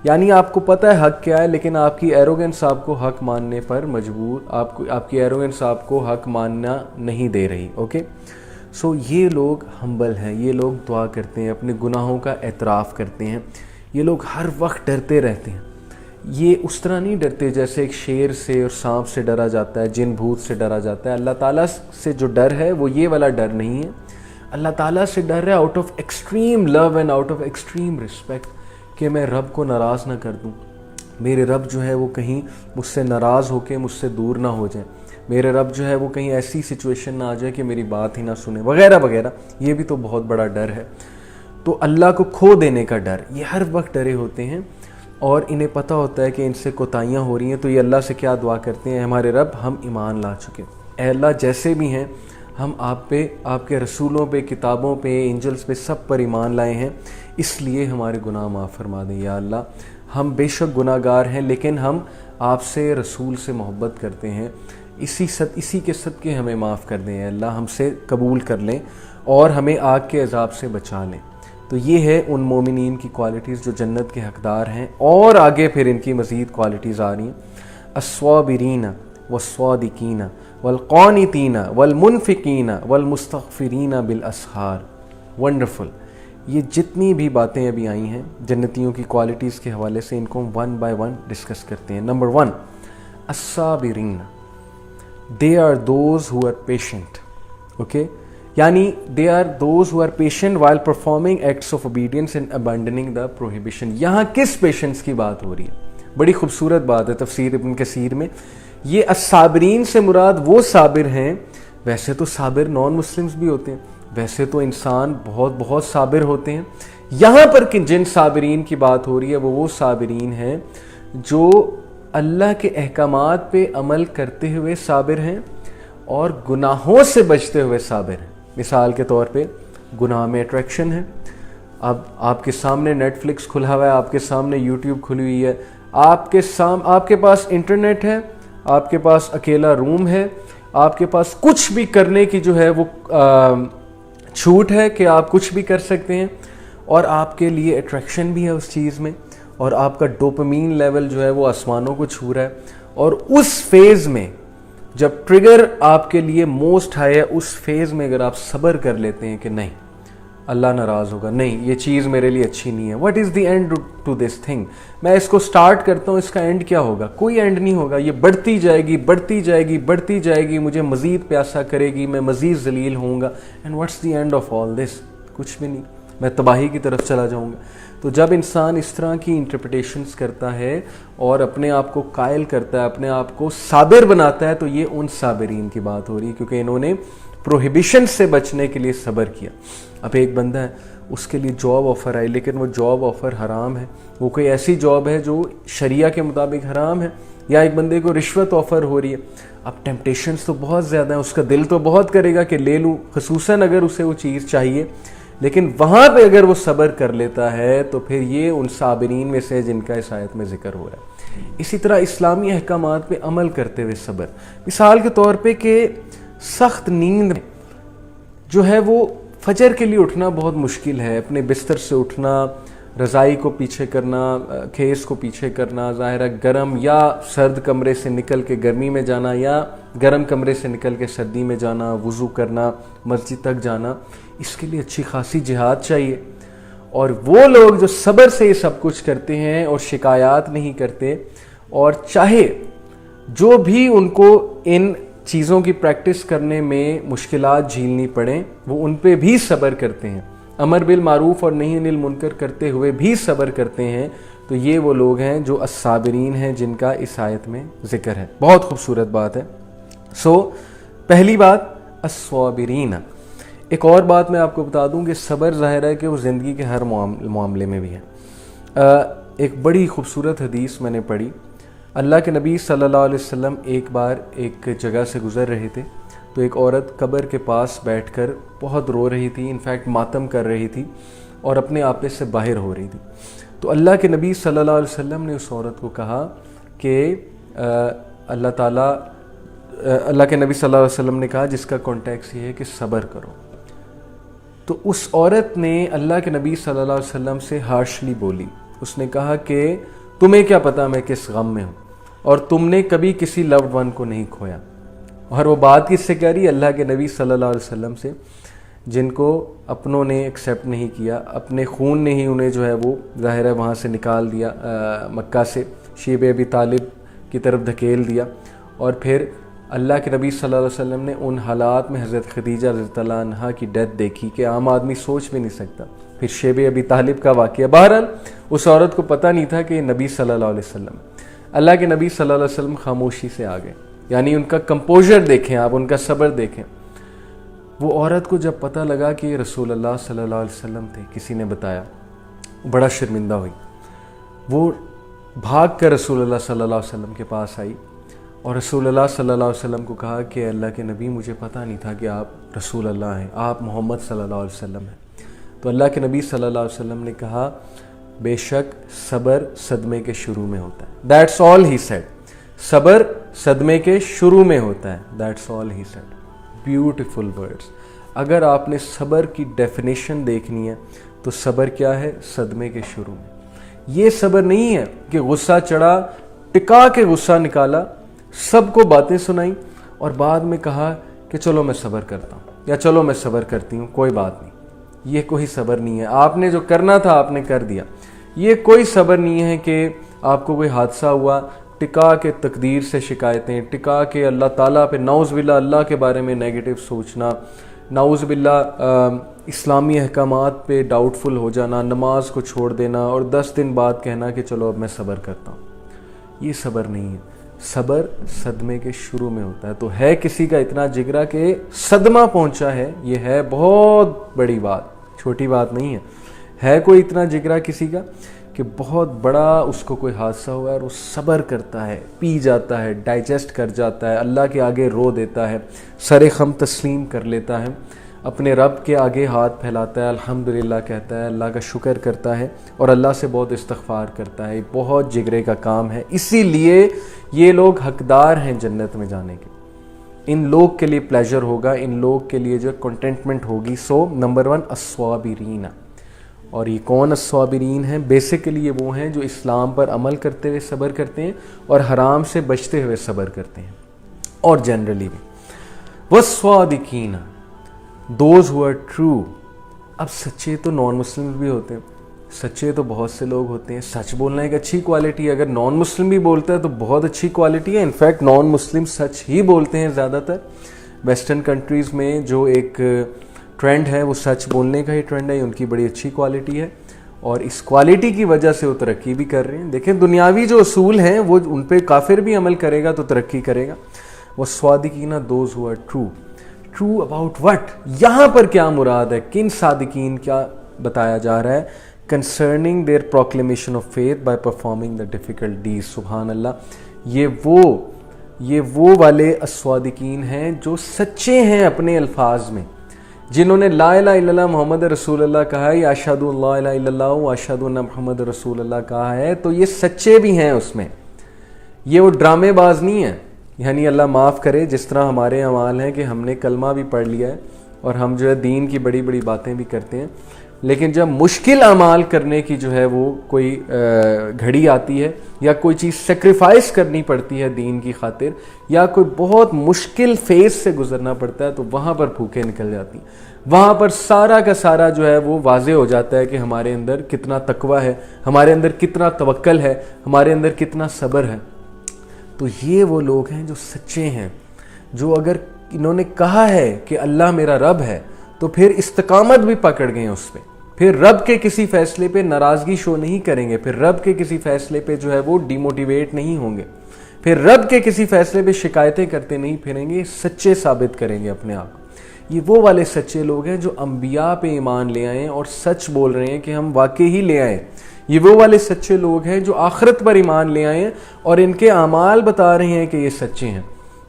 یعنی آپ کو پتہ ہے حق کیا ہے, لیکن آپ کی ایروگنس آپ کو حق ماننے پر مجبور, آپ کی ایروگنس آپ کو حق ماننا نہیں دے رہی. اوکے, سو یہ لوگ ہمبل ہیں, یہ لوگ دعا کرتے ہیں, اپنے گناہوں کا اعتراف کرتے ہیں. یہ لوگ ہر وقت ڈرتے رہتے ہیں. یہ اس طرح نہیں ڈرتے جیسے ایک شیر سے اور سانپ سے ڈرا جاتا ہے, جن بھوت سے ڈرا جاتا ہے. اللہ تعالیٰ سے جو ڈر ہے وہ یہ والا ڈر نہیں ہے. اللہ تعالیٰ سے ڈر ہے out of extreme love and out of extreme respect, کہ میں رب کو ناراض نہ کر دوں, میرے رب جو ہے وہ کہیں مجھ سے ناراض ہو کے مجھ سے دور نہ ہو جائے, میرے رب جو ہے وہ کہیں ایسی سچویشن نہ آ جائے کہ میری بات ہی نہ سنے, وغیرہ وغیرہ. یہ بھی تو بہت بڑا ڈر ہے. تو اللہ کو کھو دینے کا ڈر, یہ ہر وقت ڈرے ہوتے ہیں. اور انہیں پتہ ہوتا ہے کہ ان سے کوتاہیاں ہو رہی ہیں، تو یہ اللہ سے کیا دعا کرتے ہیں، ہمارے رب ہم ایمان لا چکے، اے اللہ جیسے بھی ہیں ہم آپ پہ، آپ کے رسولوں پہ، کتابوں پہ، اینجلز پہ، سب پر ایمان لائے ہیں، اس لیے ہمارے گناہ معاف فرما دیں یا اللہ، ہم بے شک گناہ گار ہیں لیکن ہم آپ سے، رسول سے محبت کرتے ہیں، اسی کے صدقے ہمیں معاف کر دیں اے اللہ، ہم سے قبول کر لیں اور ہمیں آگ کے عذاب سے بچا لیں۔ تو یہ ہے ان مومنین کی کوالٹیز جو جنت کے حقدار ہیں، اور آگے پھر ان کی مزید کوالٹیز آ رہی ہیں، الصابرین والصادقین والقانتین والمنفقین والمستغفرین بالاسحار۔ ونڈرفل، یہ جتنی بھی باتیں ابھی آئی ہیں جنتیوں کی کوالٹیز کے حوالے سے، ان کو ہم ون بائی ون ڈسکس کرتے ہیں۔ Number 1، الصابرین، they are those who are patient. Okay, یعنی they are those who are patient while performing acts of obedience and abandoning the prohibition۔ یہاں کس پیشنس کی بات ہو رہی ہے؟ بڑی خوبصورت بات ہے تفسیر ابن کثیر میں، یہ الصابرین سے مراد وہ صابر ہیں، ویسے تو صابر نان مسلمز بھی ہوتے ہیں، ویسے تو انسان بہت صابر ہوتے ہیں، یہاں پر جن صابرین کی بات ہو رہی ہے وہ صابرین ہیں جو اللہ کے احکامات پہ عمل کرتے ہوئے صابر ہیں اور گناہوں سے بچتے ہوئے صابر ہیں۔ مثال کے طور پہ گناہ میں اٹریکشن ہے، اب آپ کے سامنے نیٹ فلکس کھلا ہوا ہے، آپ کے سامنے یوٹیوب کھلی ہوئی ہے، آپ کے پاس انٹرنیٹ ہے، آپ کے پاس اکیلا روم ہے، آپ کے پاس کچھ بھی کرنے کی جو ہے وہ چھوٹ ہے کہ آپ کچھ بھی کر سکتے ہیں، اور آپ کے لیے اٹریکشن بھی ہے اس چیز میں، اور آپ کا ڈوپامین لیول جو ہے وہ آسمانوں کو چھو رہا ہے، اور اس فیز میں جب ٹریگر آپ کے لیے موسٹ ہائی ہے، اس فیز میں اگر آپ صبر کر لیتے ہیں کہ نہیں اللہ ناراض ہوگا، نہیں یہ چیز میرے لیے اچھی نہیں ہے، what is the end to this thing, میں اس کو سٹارٹ کرتا ہوں، اس کا اینڈ کیا ہوگا؟ کوئی اینڈ نہیں ہوگا، یہ بڑھتی جائے گی بڑھتی جائے گی بڑھتی جائے گی، مجھے مزید پیاسا کرے گی، میں مزید ذلیل ہوں گا، and what's the end of all this? کچھ بھی نہیں، میں تباہی کی طرف چلا جاؤں گا۔ تو جب انسان اس طرح کی انٹرپریٹیشنز کرتا ہے اور اپنے آپ کو قائل کرتا ہے، اپنے آپ کو صابر بناتا ہے، تو یہ ان صابرین کی بات ہو رہی ہے، کیونکہ انہوں نے پروہیبیشن سے بچنے کے لیے صبر کیا۔ اب ایک بندہ ہے، اس کے لیے جاب آفر آئی لیکن وہ جاب آفر حرام ہے، وہ کوئی ایسی جاب ہے جو شریعہ کے مطابق حرام ہے، یا ایک بندے کو رشوت آفر ہو رہی ہے، اب ٹیمپٹیشنز تو بہت زیادہ ہیں، اس کا دل تو بہت کرے گا کہ لے لوں، خصوصاً اگر اسے وہ چیز چاہیے، لیکن وہاں پہ اگر وہ صبر کر لیتا ہے تو پھر یہ ان صابرین میں سے جن کا اس آیت میں ذکر ہو رہا ہے۔ اسی طرح اسلامی احکامات پہ عمل کرتے ہوئے صبر، مثال کے طور پہ کہ سخت نیند جو ہے وہ فجر کے لیے اٹھنا بہت مشکل ہے، اپنے بستر سے اٹھنا، رضائی کو پیچھے کرنا، کھیس کو پیچھے کرنا، ظاہر ہے گرم یا سرد کمرے سے نکل کے گرمی میں جانا، یا گرم کمرے سے نکل کے سردی میں جانا، وضو کرنا، مسجد تک جانا، اس کے لیے اچھی خاصی جہاد چاہیے۔ اور وہ لوگ جو صبر سے یہ سب کچھ کرتے ہیں اور شکایات نہیں کرتے، اور چاہے جو بھی ان کو ان چیزوں کی پریکٹس کرنے میں مشکلات جھیلنی پڑیں، وہ ان پہ بھی صبر کرتے ہیں، امر بالمعروف اور نہی عن المنکر کرتے ہوئے بھی صبر کرتے ہیں، تو یہ وہ لوگ ہیں جو الصابرین ہیں جن کا اس آیت میں ذکر ہے۔ بہت خوبصورت بات ہے۔ پہلی بات الصابرین۔ ایک اور بات میں آپ کو بتا دوں کہ صبر ظاہر ہے کہ وہ زندگی کے ہر معاملے میں بھی ہے۔ ایک بڑی خوبصورت حدیث میں نے پڑھی، اللہ کے نبی صلی اللہ علیہ وسلم ایک بار ایک جگہ سے گزر رہے تھے، تو ایک عورت قبر کے پاس بیٹھ کر بہت رو رہی تھی، انفیکٹ ماتم کر رہی تھی اور اپنے آپے سے باہر ہو رہی تھی۔ تو اللہ کے نبی صلی اللہ علیہ وسلم نے اس عورت کو کہا کہ اللہ کے نبی صلی اللہ علیہ وسلم نے کہا، جس کا کانٹیکس یہ ہے کہ صبر کرو۔ تو اس عورت نے اللہ کے نبی صلی اللہ علیہ وسلم سے ہارشلی بولی، اس نے کہا کہ تمہیں کیا پتا میں کس غم میں ہوں، اور تم نے کبھی کسی لوڈ ون کو نہیں کھویا۔ اور وہ بات کس سے کہہ رہی؟ اللہ کے نبی صلی اللہ علیہ وسلم سے، جن کو اپنوں نے ایکسیپٹ نہیں کیا، اپنے خون نے ہی انہیں جو ہے وہ ظاہر ہے وہاں سے نکال دیا، مکہ سے شیب ابی طالب کی طرف دھکیل دیا، اور پھر اللہ کے نبی صلی اللہ علیہ وسلم نے ان حالات میں حضرت خدیجہ رضی اللہ عنہا کی ڈیتھ دیکھی کہ عام آدمی سوچ بھی نہیں سکتا، پھر شیب ابی طالب کا واقعہ۔ بہرحال اس عورت کو پتہ نہیں تھا کہ یہ نبی صلی اللہ علیہ وسلم، اللہ کے نبی صلی اللہ علیہ وسلم خاموشی سے آ گئے، یعنی ان کا کمپوزر دیکھیں آپ، ان کا صبر دیکھیں۔ وہ عورت کو جب پتہ لگا کہ یہ رسول اللہ صلی اللہ علیہ وسلم تھے، کسی نے بتایا، بڑا شرمندہ ہوئی، وہ بھاگ کر رسول اللہ صلی اللہ علیہ وسلم کے پاس آئی اور رسول اللہ صلی اللہ علیہ وسلم کو کہا کہ اللہ کے نبی مجھے پتہ نہیں تھا کہ آپ رسول اللہ ہیں، آپ محمد صلی اللہ علیہ وسلم ہیں۔ تو اللہ کے نبی صلی اللہ علیہ وسلم نے کہا بے شک صبر صدمے کے شروع میں ہوتا ہے۔ دیٹس آل ہی سیڈ، صبر صدمے کے شروع میں ہوتا ہے، that's all he said. Beautiful words. اگر آپ نے صبر کی ڈیفینیشن دیکھنی ہے تو صبر کیا ہے؟ صدمے کے شروع میں۔ یہ صبر نہیں ہے کہ غصہ چڑھا، ٹکا کے غصہ نکالا، سب کو باتیں سنائیں اور بعد میں کہا کہ چلو میں صبر کرتا ہوں یا چلو میں صبر کرتی ہوں، کوئی بات نہیں۔ یہ کوئی صبر نہیں ہے۔ آپ نے جو کرنا تھا آپ نے کر دیا۔ یہ کوئی صبر نہیں ہے کہ آپ کو کوئی حادثہ ہوا، ٹکا کے تقدیر سے شکایتیں، ٹکا کے اللہ تعالیٰ پہ نعوذ باللہ اللہ کے بارے میں نیگیٹو سوچنا، نعوذ باللہ اسلامی احکامات پہ ڈاؤٹ فل ہو جانا، نماز کو چھوڑ دینا اور 10 دن بعد کہنا کہ چلو اب میں صبر کرتا ہوں۔ یہ صبر نہیں ہے۔ صبر صدمے کے شروع میں ہوتا ہے۔ تو ہے کسی کا اتنا جگرا کہ صدمہ پہنچا ہے، یہ ہے بہت بڑی بات، چھوٹی بات نہیں ہے کوئی اتنا جگرا کسی کا کہ بہت بڑا اس کو کوئی حادثہ ہوا ہے اور وہ صبر کرتا ہے، پی جاتا ہے، ڈائجسٹ کر جاتا ہے، اللہ کے آگے رو دیتا ہے، سر خم تسلیم کر لیتا ہے، اپنے رب کے آگے ہاتھ پھیلاتا ہے، الحمدللہ کہتا ہے، اللہ کا شکر کرتا ہے اور اللہ سے بہت استغفار کرتا ہے۔ بہت جگرے کا کام ہے، اسی لیے یہ لوگ حقدار ہیں جنت میں جانے کے۔ ان لوگ کے لیے پلیجر ہوگا، ان لوگ کے لیے جو کنٹینٹمنٹ ہوگی۔ سو نمبر 1 الصابرین۔ اور یہ کون الصابرین ہیں؟ بیسیکلی یہ وہ ہیں جو اسلام پر عمل کرتے ہوئے صبر کرتے ہیں اور حرام سے بچتے ہوئے صبر کرتے ہیں، اور جنرلی بھی والصادقین، دوز ہو آر ٹرو۔ اب سچے تو نان مسلم بھی ہوتے ہیں، سچے تو بہت سے لوگ ہوتے ہیں۔ سچ بولنا ایک اچھی کوالٹی ہے، اگر نان مسلم بھی بولتا ہے تو بہت اچھی کوالٹی ہے۔ انفیکٹ نان مسلم سچ ہی بولتے ہیں زیادہ تر۔ ویسٹرن کنٹریز میں جو ایک ٹرینڈ ہے وہ سچ بولنے کا ہی ٹرینڈ ہے، ان کی بڑی اچھی کوالٹی ہے اور اس کوالٹی کی وجہ سے وہ ترقی بھی کر رہے ہیں۔ دیکھیں دنیاوی جو اصول ہیں وہ ان پہ کافر بھی عمل کرے گا تو ترقی کرے گا۔ والصادقین those who are true. True about what? یہاں پر کیا مراد ہے؟ کن صادقین کیا بتایا جا رہا ہے؟ Concerning their proclamation of faith by performing the difficult days. سبحان اللہ۔ یہ وہ والے الصادقین ہیں جو سچے ہیں اپنے الفاظ میں، جنہوں نے لا الہ الا اللہ محمد رسول اللہ کہا ہے، یا اشہد ان لا الہ الا اللہ و اشہد ان محمد رسول اللہ کہا ہے، تو یہ سچے بھی ہیں اس میں۔ یہ وہ ڈرامے باز نہیں ہیں۔ یعنی اللہ معاف کرے جس طرح ہمارے اعمال ہیں کہ ہم نے کلمہ بھی پڑھ لیا ہے اور ہم جو ہے دین کی بڑی بڑی باتیں بھی کرتے ہیں، لیکن جب مشکل اعمال کرنے کی جو ہے وہ کوئی گھڑی آتی ہے یا کوئی چیز سیکریفائس کرنی پڑتی ہے دین کی خاطر، یا کوئی بہت مشکل فیز سے گزرنا پڑتا ہے، تو وہاں پر پھوکیں نکل جاتی ہیں۔ وہاں پر سارا کا سارا جو ہے وہ واضح ہو جاتا ہے کہ ہمارے اندر کتنا تقویٰ ہے، ہمارے اندر کتنا توکل ہے، ہمارے اندر کتنا صبر ہے۔ تو یہ وہ لوگ ہیں جو سچے ہیں، جو اگر انہوں نے کہا ہے کہ اللہ میرا رب ہے تو پھر استقامت بھی پکڑ گئے اس پہ، پھر رب کے کسی فیصلے پہ ناراضگی شو نہیں کریں گے، پھر رب کے کسی فیصلے پہ جو ہے وہ ڈی موٹیویٹ نہیں ہوں گے، پھر رب کے کسی فیصلے پہ شکایتیں کرتے نہیں پھریں گے، سچے ثابت کریں گے اپنے آپ کو۔ یہ وہ والے سچے لوگ ہیں جو انبیاء پہ ایمان لے آئے اور سچ بول رہے ہیں کہ ہم واقعی ہی لے آئے۔ یہ وہ والے سچے لوگ ہیں جو آخرت پر ایمان لے آئے ہیں اور ان کے اعمال بتا رہے ہیں کہ یہ سچے ہیں،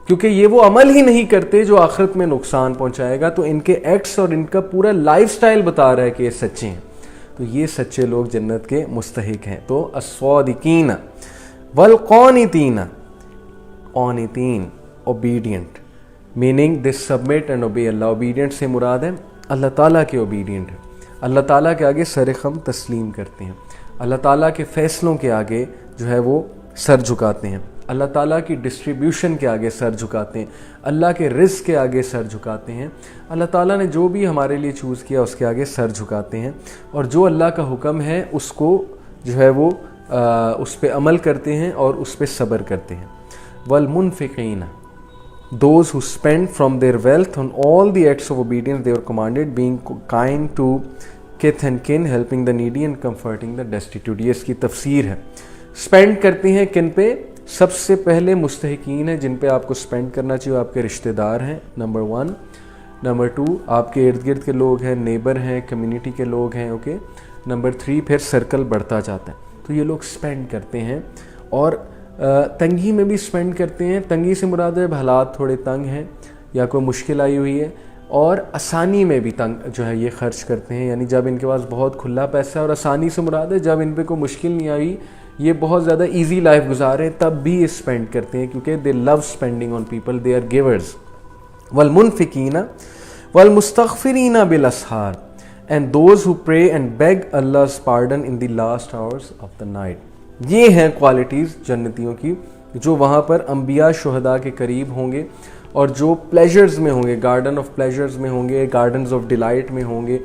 کیونکہ یہ وہ عمل ہی نہیں کرتے جو آخرت میں نقصان پہنچائے گا، تو ان کے ایکٹس اور ان کا پورا لائف سٹائل بتا رہا ہے کہ یہ سچے ہیں۔ تو یہ سچے لوگ جنت کے مستحق ہیں۔ تو الصادقین والقانتین، قانتین obedient, meaning they submit and obey Allah. Obedient سے مراد ہے اللہ تعالیٰ کے اوبیڈینٹ ہے، اللہ تعالیٰ کے آگے سر خم تسلیم کرتے ہیں، اللہ تعالیٰ کے فیصلوں کے آگے جو ہے وہ سر جھکاتے ہیں، اللہ تعالیٰ کی ڈسٹریبیوشن کے آگے سر جھکاتے ہیں، اللہ کے رزق کے آگے سر جھکاتے ہیں، اللہ تعالیٰ نے جو بھی ہمارے لیے چوز کیا اس کے آگے سر جھکاتے ہیں، اور جو اللہ کا حکم ہے اس کو جو ہے وہ اس پہ عمل کرتے ہیں اور اس پہ صبر کرتے ہیں۔ والمنفقین، those who spend from their wealth on all the acts of obedience they were commanded, being kind to kith and kin, helping the needy and comforting the destitute۔ یہ اس کی تفسیر ہے۔ اسپینڈ کرتے ہیں کن پہ؟ سب سے پہلے مستحقین ہیں جن پہ آپ کو اسپینڈ کرنا چاہیے، آپ کے رشتہ دار ہیں، نمبر 1۔ نمبر 2 آپ کے ارد گرد کے لوگ ہیں، نیبر ہیں، کمیونٹی کے لوگ ہیں، اوکے۔ نمبر 3 پھر سرکل بڑھتا جاتا ہے۔ تو تو یہ لوگ سپینڈ کرتے ہیں اور تنگی میں بھی سپینڈ کرتے ہیں. تنگی سے مراد ہے حالات تھوڑے تنگ ہیں یا کوئی مشکل آئی ہوئی ہے, اور آسانی میں بھی تنگ جو ہے یہ خرچ کرتے ہیں, یعنی جب ان کے پاس بہت کھلا پیسہ ہے, اور آسانی سے مراد ہے جب ان پہ کوئی مشکل نہیں آئی, یہ بہت زیادہ ایزی لائف گزارے تب بھی یہ اسپینڈ کرتے ہیں, کیونکہ they love spending on people, they are givers. والمنفقین والمستغفرین بالاسحار and those who pray and beg Allah's pardon in the last hours of the night. یہ ہیں کوالٹیز جنتیوں کی جو وہاں پر انبیاء شہداء کے قریب ہوں گے, اور جو پلیجرز میں ہوں گے, گارڈن آف پلیجرز میں ہوں گے, گارڈنز آف ڈیلائٹ میں ہوں گے,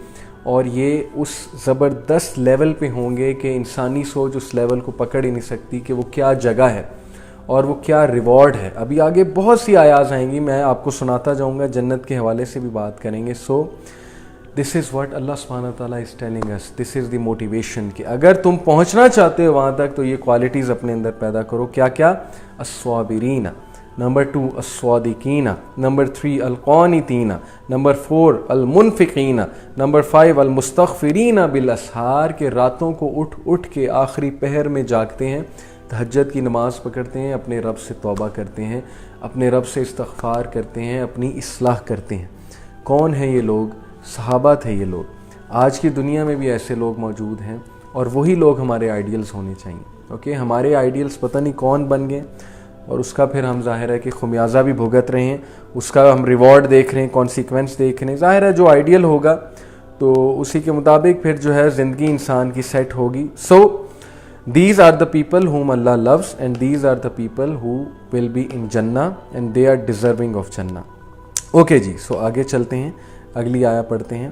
اور یہ اس زبردست لیول پہ ہوں گے کہ انسانی سوچ اس لیول کو پکڑ ہی نہیں سکتی کہ وہ کیا جگہ ہے اور وہ کیا ریوارڈ ہے. ابھی آگے بہت سی آیات آئیں گی, میں آپ کو سناتا جاؤں گا, جنت کے حوالے سے بھی بات کریں گے. سو دس از واٹ اللہ سبحانہ تعالیٰ is telling us, this is the motivation کہ اگر تم پہنچنا چاہتے ہو وہاں تک تو یہ کوالٹیز اپنے اندر پیدا کرو. کیا کیا؟ الصابرین, نمبر 2 الصادقین, نمبر 3 القانتین, نمبر 4 المنفقین, نمبر 5 المستغفرین بالاسحار, کہ راتوں کو اٹھ کے آخری پہر میں جاگتے ہیں, تہجد کی نماز پکڑتے ہیں, اپنے رب سے توبہ کرتے ہیں, اپنے رب سے استغفار کرتے ہیں, اپنی اصلاح کرتے ہیں. کون ہیں یہ لوگ؟ صحابہ تھے یہ لوگ. آج کی دنیا میں بھی ایسے لوگ موجود ہیں, اور وہی لوگ ہمارے آئیڈیلز ہونے چاہیے. اوکے, ہمارے آئیڈیلز پتہ نہیں کون بن گئے, اور اس کا پھر ہم ظاہر ہے کہ خمیازہ بھی بھگت رہے ہیں, اس کا ہم ریوارڈ دیکھ رہے ہیں, کانسیکوینس دیکھ رہے ہیں. ظاہر ہے جو آئیڈیل ہوگا تو اسی کے مطابق پھر جو ہے زندگی انسان کی سیٹ ہوگی. سو these are the people whom Allah loves and these are the people who will be in Jannah and they are deserving of Jannah. Okay جی, سو آگے چلتے ہیں, اگلی آیا پڑھتے ہیں.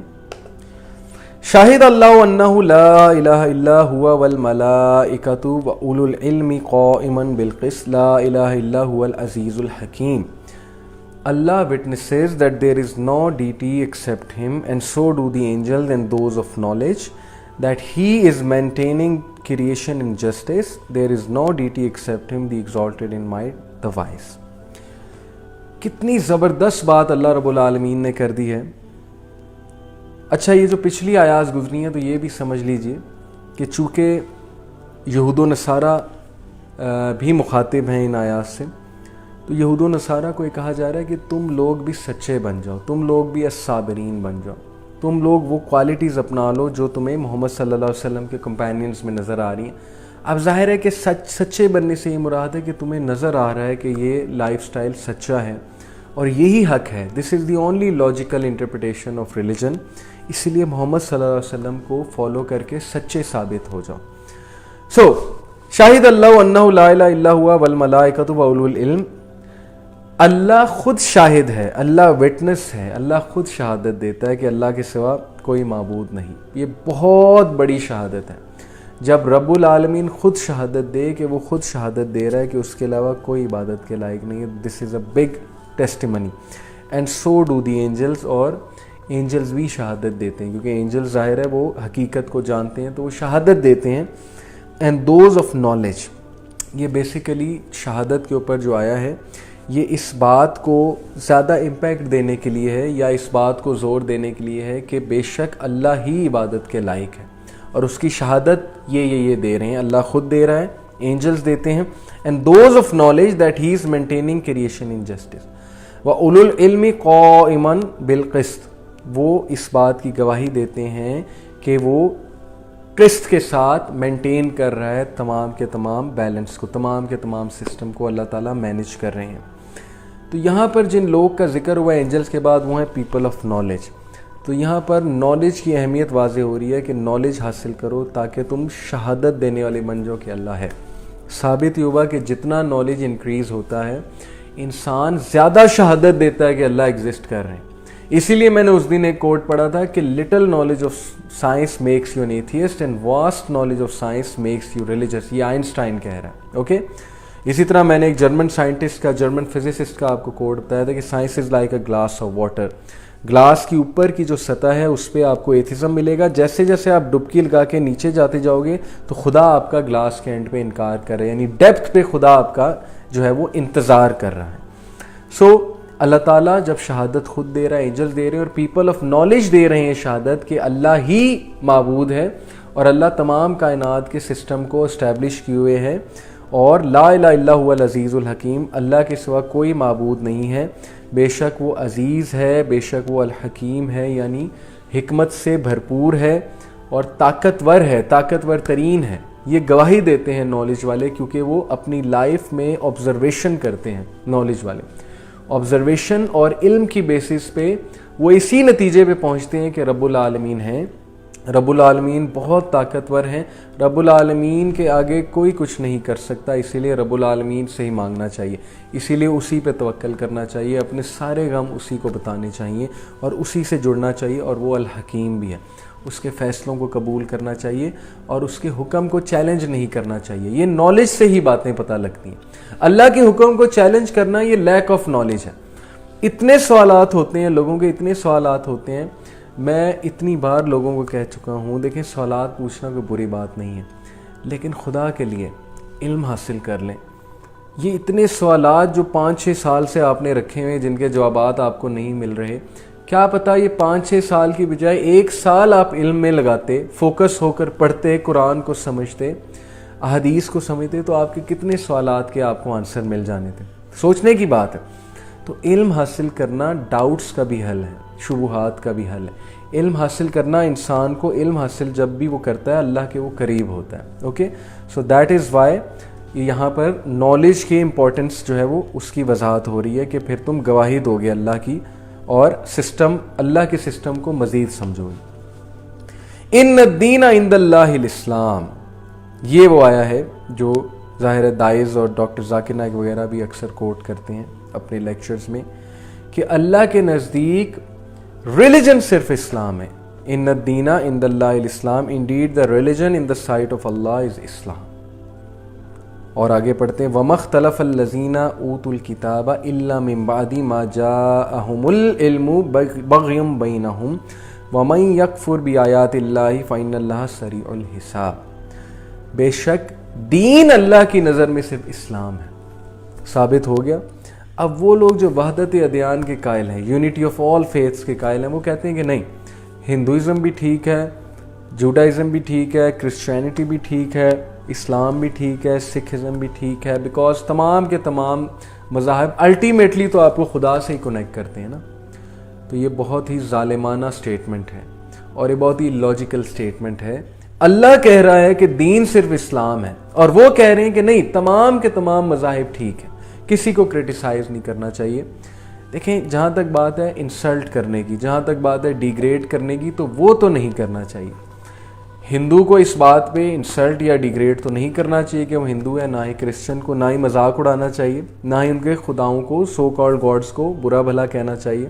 شاہد اللہ انہ لا الہ الا ہوا والملائکۃ واولو العلم قائما بالقسط لا الہ الا ہوا العزیز الحکیم. Allah witnesses that there is no deity except him and so do the angels and those of knowledge, that he is maintaining creation in justice, there is no deity except him, the exalted in might, the wise. کتنی زبردست بات اللہ رب العالمین نے کر دی ہے. اچھا, یہ جو پچھلی آیات گزری ہیں تو یہ بھی سمجھ لیجئے کہ چونکہ یہود و نصارہ بھی مخاطب ہیں ان آیات سے, تو یہود و نصارہ کو یہ کہا جا رہا ہے کہ تم لوگ بھی سچے بن جاؤ, تم لوگ بھی الصابرین بن جاؤ, تم لوگ وہ کوالٹیز اپنا لو جو تمہیں محمد صلی اللہ علیہ وسلم کے کمپینینز میں نظر آ رہی ہیں. اب ظاہر ہے کہ سچے بننے سے یہ مراد ہے کہ تمہیں نظر آ رہا ہے کہ یہ لائف سٹائل سچا ہے اور یہی حق ہے. This is the only logical interpretation of religion. اسی لیے محمد صلی اللہ علیہ وسلم کو فالو کر کے سچے ثابت ہو جاؤ. سو شاہد اللہ انہ لا الہ الا ہوا والملائکۃ واولو العلم, اللہ خود شاہد ہے, اللہ وٹنس ہے, اللہ خود شہادت دیتا ہے کہ اللہ کے سوا کوئی معبود نہیں. یہ بہت بڑی شہادت ہے جب رب العالمین خود شہادت دے کہ وہ خود شہادت دے رہا ہے کہ اس کے علاوہ کوئی عبادت کے لائق نہیں ہے. This is a big testimony and so do the angels, اور اینجلز بھی شہادت دیتے ہیں کیونکہ اینجلز ظاہر ہے وہ حقیقت کو جانتے ہیں تو وہ شہادت دیتے ہیں. اینڈ دوز آف نالج, یہ بیسیکلی شہادت کے اوپر جو آیا ہے یہ اس بات کو زیادہ امپیکٹ دینے کے لیے ہے یا اس بات کو زور دینے کے لیے ہے کہ بے شک اللہ ہی عبادت کے لائق ہے, اور اس کی شہادت یہ دے رہے ہیں, اللہ خود دے رہا ہے, اینجلز دیتے ہیں. And those of knowledge that he is maintaining creation in justice واولو العلم قائما بالقسط, وہ اس بات کی گواہی دیتے ہیں کہ وہ قسط کے ساتھ مینٹین کر رہا ہے تمام کے تمام بیلنس کو, تمام کے تمام سسٹم کو اللہ تعالیٰ مینیج کر رہے ہیں. تو یہاں پر جن لوگ کا ذکر ہوا اینجلز کے بعد وہ ہیں پیپل آف نالج. تو یہاں پر نالج کی اہمیت واضح ہو رہی ہے کہ نالج حاصل کرو تاکہ تم شہادت دینے والے بن جاؤ کہ اللہ ہے. ثابت یہ ہوا کہ جتنا نالج انکریز ہوتا ہے انسان زیادہ شہادت دیتا ہے کہ اللہ ایگزسٹ کر رہے ہیں. اسی لیے میں نے اس دن ایک کوٹ پڑھا تھا کہ little knowledge of science makes you an atheist and vast knowledge of science makes you religious. یہ آئنسٹائن کہہ رہا ہے. اوکے, اسی طرح میں نے ایک جرمن سائنٹسٹ کا, جرمن فزسسٹ کا آپ کو کوٹ بتایا تھا کہ science is like a glass of water. Glass کی اوپر کی جو سطح ہے اس پہ آپ کو ایتھیزم ملے گا, جیسے جیسے آپ ڈبکی لگا کے نیچے جاتے جاؤ گے تو خدا آپ کا گلاس کے اینڈ پہ انکار کر رہا ہے, یعنی ڈیپتھ پہ خدا آپ کا جو ہے وہ انتظار کر رہا ہے. سو اللہ تعالیٰ جب شہادت خود دے رہا ہے, اینجلز دے رہے ہیں اور پیپل آف نالج دے رہے ہیں شہادت کہ اللہ ہی معبود ہے, اور اللہ تمام کائنات کے سسٹم کو اسٹیبلش کیے ہوئے ہے، اور لا الہ الا هو العزیز الحکیم، اللہ کے سوا کوئی معبود نہیں ہے، بے شک وہ عزیز ہے، بے شک وہ الحکیم ہے، یعنی حکمت سے بھرپور ہے اور طاقتور ہے، طاقتور ترین ہے۔ یہ گواہی دیتے ہیں نالج والے، کیونکہ وہ اپنی لائف میں آبزرویشن کرتے ہیں۔ نالج والے آبزرویشن اور علم کی بیسس پہ وہ اسی نتیجے پہ پہنچتے ہیں کہ رب العالمین ہیں، رب العالمین بہت طاقتور ہیں، رب العالمین کے آگے کوئی کچھ نہیں کر سکتا، اسی لیے رب العالمین سے ہی مانگنا چاہیے، اسی لیے اسی پہ توکل کرنا چاہیے، اپنے سارے غم اسی کو بتانے چاہیے اور اسی سے جڑنا چاہیے، اور وہ الحکیم بھی ہے، اس کے فیصلوں کو قبول کرنا چاہیے اور اس کے حکم کو چیلنج نہیں کرنا چاہیے۔ یہ نالج سے ہی باتیں پتہ لگتی ہیں۔ اللہ کے حکم کو چیلنج کرنا یہ لیک آف نالج ہے۔ اتنے سوالات ہوتے ہیں لوگوں کے، اتنے سوالات ہوتے ہیں، میں اتنی بار لوگوں کو کہہ چکا ہوں، دیکھیں سوالات پوچھنا کوئی بری بات نہیں ہے، لیکن خدا کے لیے علم حاصل کر لیں۔ یہ اتنے سوالات جو 5-6 سال سے آپ نے رکھے ہوئے، جن کے جوابات آپ کو نہیں مل رہے، کیا پتہ یہ 5-6 سال کی بجائے 1 سال آپ علم میں لگاتے، فوکس ہو کر پڑھتے، قرآن کو سمجھتے، احادیث کو سمجھتے، تو آپ کے کتنے سوالات کے آپ کو آنسر مل جانے تھے۔ سوچنے کی بات ہے۔ تو علم حاصل کرنا ڈاؤٹس کا بھی حل ہے، شبہات کا بھی حل ہے۔ علم حاصل کرنا انسان کو، علم حاصل جب بھی وہ کرتا ہے اللہ کے وہ قریب ہوتا ہے۔ Okay, so that is why یہاں پر نالج کی امپورٹنس جو ہے وہ اس کی وضاحت ہو رہی ہے کہ پھر تم گواہی دو گے اللہ کی اور سسٹم، اللہ کے سسٹم کو مزید سمجھو گے۔ ان الدین عند اللہ الاسلام، یہ وہ آیا ہے جو ظاہر دائز اور ڈاکٹر ذاکر نائک وغیرہ بھی اکثر کوٹ کرتے ہیں اپنے لیکچرز میں، کہ اللہ کے نزدیک ریلیجن صرف اسلام ہے۔ ان الدین عند اللہ الاسلام، indeed the religion in the sight of Allah is Islam. اور آگے پڑھتے ہیں وَمَا اخْتَلَفَ الَّذِينَ أُوتُوا الْكِتَابَ إِلَّا مِن بَعْدِ مَا جَاءَهُمُ الْعِلْمُ بَغْيًا بَيْنَهُمْ وَمَن يَكْفُرْ بِآيَاتِ اللَّهِ فَإِنَّ اللَّهَ سَرِيعُ الْحِسَابِ، بے شک دین اللہ کی نظر میں صرف اسلام ہے۔ ثابت ہو گیا۔ اب وہ لوگ جو وحدت ادیان کے قائل ہیں، یونٹی آف آل فیتھس کے قائل ہیں، وہ کہتے ہیں کہ نہیں، ہندوازم بھی ٹھیک ہے، جوڈائزم بھی ٹھیک ہے، کرسچینٹی بھی ٹھیک ہے، اسلام بھی ٹھیک ہے، سکھزم بھی ٹھیک ہے، بیکاز تمام کے تمام مذاہب الٹیمیٹلی تو آپ کو خدا سے ہی کنیکٹ کرتے ہیں نا۔ تو یہ بہت ہی ظالمانہ سٹیٹمنٹ ہے اور یہ بہت ہی لاجیکل سٹیٹمنٹ ہے۔ اللہ کہہ رہا ہے کہ دین صرف اسلام ہے، اور وہ کہہ رہے ہیں کہ نہیں، تمام کے تمام مذاہب ٹھیک ہیں، کسی کو کرٹیسائز نہیں کرنا چاہیے۔ دیکھیں، جہاں تک بات ہے انسلٹ کرنے کی، جہاں تک بات ہے ڈیگریڈ کرنے کی، تو وہ تو نہیں کرنا چاہیے۔ ہندو کو اس بات پہ انسلٹ یا ڈیگریڈ تو نہیں کرنا چاہیے کہ وہ ہندو ہے، نہ ہی کرسچن کو، نہ ہی مذاق اڑانا چاہیے، نہ ہی ان کے خداؤں کو، سو کالڈ گاڈز کو برا بھلا کہنا چاہیے۔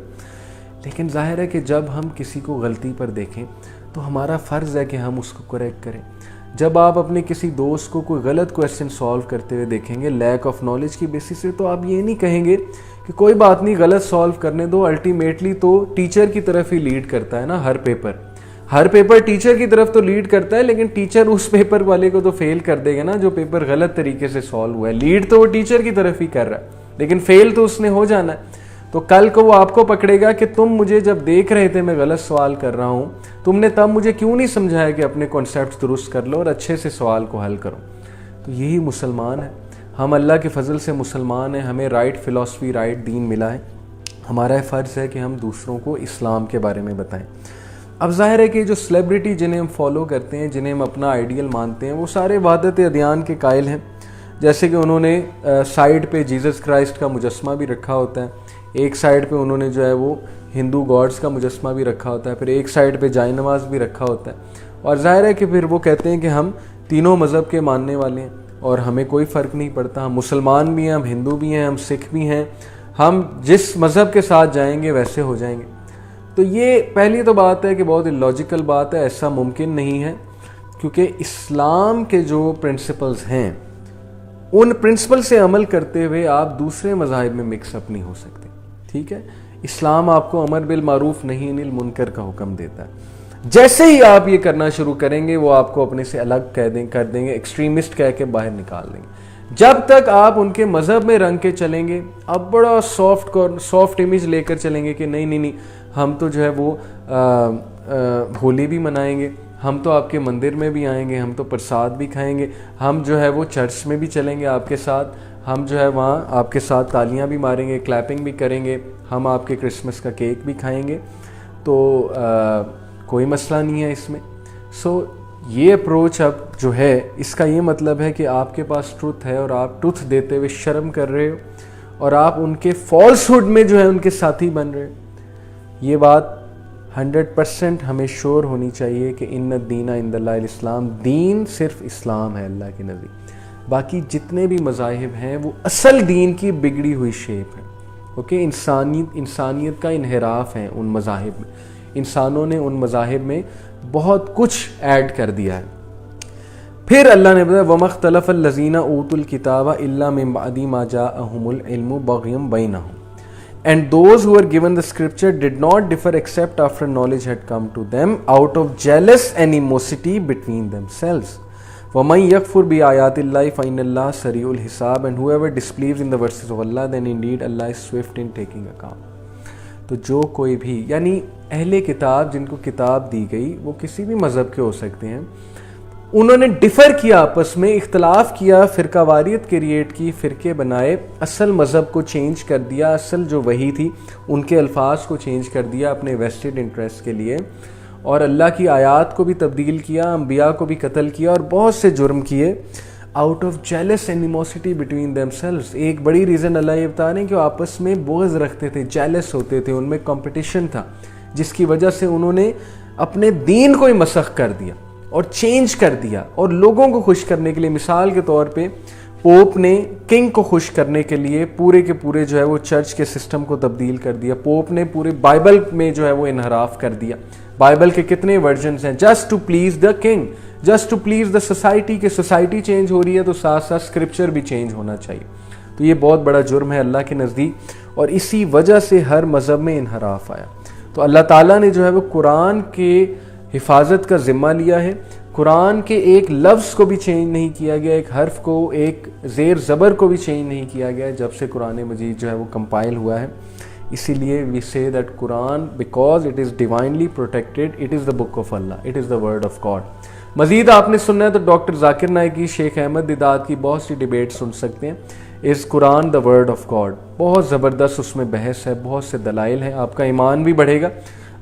لیکن ظاہر ہے کہ جب ہم کسی کو غلطی پر دیکھیں تو ہمارا فرض ہے کہ ہم اس کو کریکٹ کریں۔ جب آپ اپنے کسی دوست کو کوئی غلط کویسچن سالو کرتے ہوئے دیکھیں گے لیک آف نالج کی بیسس سے، تو آپ یہ نہیں کہیں گے کہ کوئی بات نہیں، غلط سالو کرنے دو، الٹیمیٹلی تو ٹیچر کی طرف ہی لیڈ کرتا ہے نا ہر پیپر ٹیچر کی طرف تو لیڈ کرتا ہے، لیکن ٹیچر اس پیپر والے کو تو فیل کر دے گا نا جو پیپر غلط طریقے سے سالو ہوا ہے۔ لیڈ تو وہ ٹیچر کی طرف ہی کر رہا ہے، لیکن فیل تو اس نے ہو جانا ہے۔ تو کل کو وہ آپ کو پکڑے گا کہ تم مجھے جب دیکھ رہے تھے میں غلط سوال کر رہا ہوں، تم نے تب مجھے کیوں نہیں سمجھایا کہ اپنے کانسیپٹس درست کر لو اور اچھے سے سوال کو حل کرو۔ تو یہی مسلمان ہے، ہم اللہ کے فضل سے مسلمان ہیں، ہمیں رائٹ فلسفی، رائٹ دین ملا ہے، ہمارا فرض ہے کہ ہم دوسروں کو اسلام کے بارے میں بتائیں۔ اب ظاہر ہے کہ جو سیلیبریٹی جنہیں ہم فالو کرتے ہیں، جنہیں ہم اپنا آئیڈیل مانتے ہیں، وہ سارے وحدت ادیان کے قائل ہیں۔ جیسے کہ انہوں نے سائڈ پہ جیزس کرائسٹ کا مجسمہ بھی رکھا ہوتا ہے، ایک سائڈ پہ انہوں نے جو ہے وہ ہندو گاڈز کا مجسمہ بھی رکھا ہوتا ہے، پھر ایک سائڈ پہ جائے نماز بھی رکھا ہوتا ہے، اور ظاہر ہے کہ پھر وہ کہتے ہیں کہ ہم تینوں مذہب کے ماننے والے ہیں اور ہمیں کوئی فرق نہیں پڑتا، ہم مسلمان بھی ہیں، ہم ہندو بھی ہیں، ہم سکھ بھی ہیں، ہم جس مذہب کے ساتھ جائیں گے ویسے ہو جائیں گے۔ تو یہ پہلی تو بات ہے کہ بہت لاجیکل بات ہے، ایسا ممکن نہیں ہے، کیونکہ اسلام کے جو پرنسپلز ہیں ان پرنسپل سے عمل کرتے ہوئے آپ دوسرے مذاہب میں مکس اپ نہیں ہو سکتے۔ ٹھیک ہے، اسلام آپ کو امر بالمعروف نہی عن المنکر کا حکم دیتا ہے۔ جیسے ہی آپ یہ کرنا شروع کریں گے وہ آپ کو اپنے سے الگ کر دیں گے، ایکسٹریمسٹ کہہ کے باہر نکال دیں گے۔ جب تک آپ ان کے مذہب میں رنگ کے چلیں گے، اب بڑا سافٹ امیج لے کر چلیں گے کہ نہیں ہم تو جو ہے وہ ہولی بھی منائیں گے، ہم تو آپ کے مندر میں بھی آئیں گے, ہم تو پرساد بھی کھائیں گے, ہم جو ہے وہ چرچ میں بھی چلیں گے آپ کے ساتھ, ہم جو ہے وہاں آپ کے ساتھ تالیاں بھی ماریں گے, کلیپنگ بھی کریں گے, ہم آپ کے کرسمس کا کیک بھی کھائیں گے, تو کوئی مسئلہ نہیں ہے اس میں. سو یہ اپروچ اب جو ہے اس کا یہ مطلب ہے کہ آپ کے پاس ٹروتھ ہے اور آپ ٹروتھ دیتے ہوئے شرم کر رہے ہو اور آپ ان کے فالس ہوڈ میں جو ہے ان کے ساتھی بن رہے ہو. یہ بات 100% ہمیں شور ہونی چاہیے کہ ان الدین عند اللہ الاسلام, دین صرف اسلام ہے اللہ کے نزدیک. باقی جتنے بھی مذاہب ہیں وہ اصل دین کی بگڑی ہوئی شیپ ہے. اوکے, انسانیت کا انحراف ہے ان مذاہب میں, انسانوں نے ان مذاہب میں بہت کچھ ایڈ کر دیا ہے. پھر اللہ نے بتایا وَمَا اخْتَلَفَ الَّذِينَ أُوتُوا الْكِتَابَ إِلَّا مِن بَعْدِ مَا جَاءَهُمُ الْعِلْمُ بَغْيًا بَيْنَهُمْ. And those who were given the scripture did not differ except after knowledge had come to them out of jealous animosity between themselves. وَمَن يَكْفُرْ بِآيَاتِ اللَّهِ فَإِنَّ اللَّهَ سَرِيعُ الْحِسَابِ. And whoever disbelieves in the verses of Allah, then indeed Allah is swift in taking account. تو جو کوئی بھی, یعنی اہل کتاب جن کو کتاب دی گئی وہ کسی بھی مذہب کے ہو سکتے ہیں, انہوں نے ڈیفر کیا, آپس میں اختلاف کیا, فرقہ واریت کریٹ کی, فرقے بنائے, اصل مذہب کو چینج کر دیا, اصل جو وحی تھی ان کے الفاظ کو چینج کر دیا اپنے ویسٹڈ انٹرسٹ کے لیے, اور اللہ کی آیات کو بھی تبدیل کیا, انبیاء کو بھی قتل کیا اور بہت سے جرم کیے out of jealous animosity between them selves. ایک بڑی ریزن اللہ یہ بتا رہے ہیں کہ وہ آپس میں بغض رکھتے تھے, جیلس ہوتے تھے, ان میں کمپٹیشن تھا, جس کی وجہ سے انہوں نے اپنے دین کو ہی مسخ کر دیا اور چینج کر دیا. اور لوگوں کو خوش کرنے کے لیے, مثال کے طور پہ پوپ نے کنگ کو خوش کرنے کے لیے پورے کے پورے جو ہے وہ چرچ کے سسٹم کو تبدیل کر دیا. پوپ نے پورے بائبل میں جو ہے وہ انحراف کر دیا. بائبل کے کتنے ورژنز ہیں, just to please the king, just to please the society, کہ سوسائٹی چینج ہو رہی ہے تو ساتھ ساتھ اسکرپچر بھی چینج ہونا چاہیے. تو یہ بہت بڑا جرم ہے اللہ کے نزدیک, اور اسی وجہ سے ہر مذہب میں انحراف آیا. تو اللہ تعالیٰ نے جو ہے وہ قرآن کے حفاظت کا ذمہ لیا ہے. قرآن کے ایک لفظ کو بھی چینج نہیں کیا گیا, ایک حرف کو, ایک زیر زبر کو بھی چینج نہیں کیا گیا جب سے قرآن مجید جو ہے وہ کمپائل ہوا ہے. اسی لیے وی سے that Quran because it is divinely protected, it is the book of Allah, it is the word of God. مزید آپ نے سننا ہے تو ڈاکٹر ذاکر نائک کی, شیخ احمد دیدات کی بہت سی ڈیبیٹ سن سکتے ہیں. از قرآن دا ورڈ آف گاڈ, بہت زبردست اس میں بحث ہے, بہت سے دلائل ہیں, آپ کا ایمان بھی بڑھے گا.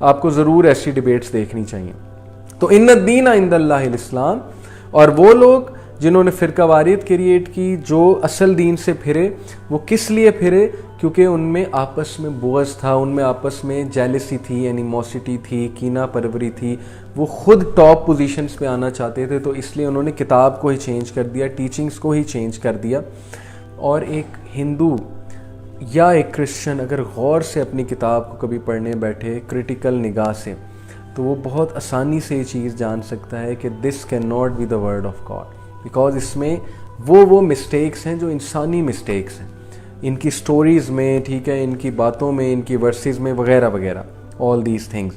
آپ کو ضرور ایسی ڈیبیٹس دیکھنی چاہیے. تو ان الدین عند اللہ الاسلام, اور وہ لوگ جنہوں نے فرقہ واریت کریٹ کی, جو اصل دین سے پھرے, وہ کس لیے پھرے؟ کیونکہ ان میں آپس میں بغض تھا, ان میں آپس میں جیلسی تھی, اینیموسٹی تھی, کینہ پروری تھی, وہ خود ٹاپ پوزیشنز پہ آنا چاہتے تھے. تو اس لیے انہوں نے کتاب کو ہی چینج کر دیا, ٹیچنگز کو ہی چینج کر دیا. اور ایک ہندو یا ایک کرسچن اگر غور سے اپنی کتاب کو کبھی پڑھنے بیٹھے کرٹیکل نگاہ سے, تو وہ بہت آسانی سے یہ چیز جان سکتا ہے کہ this cannot be the word of God, because اس میں وہ مسٹیکس ہیں جو انسانی مسٹیکس ہیں, ان کی سٹوریز میں, ٹھیک ہے, ان کی باتوں میں, ان کی ورسز میں, وغیرہ وغیرہ, all these things.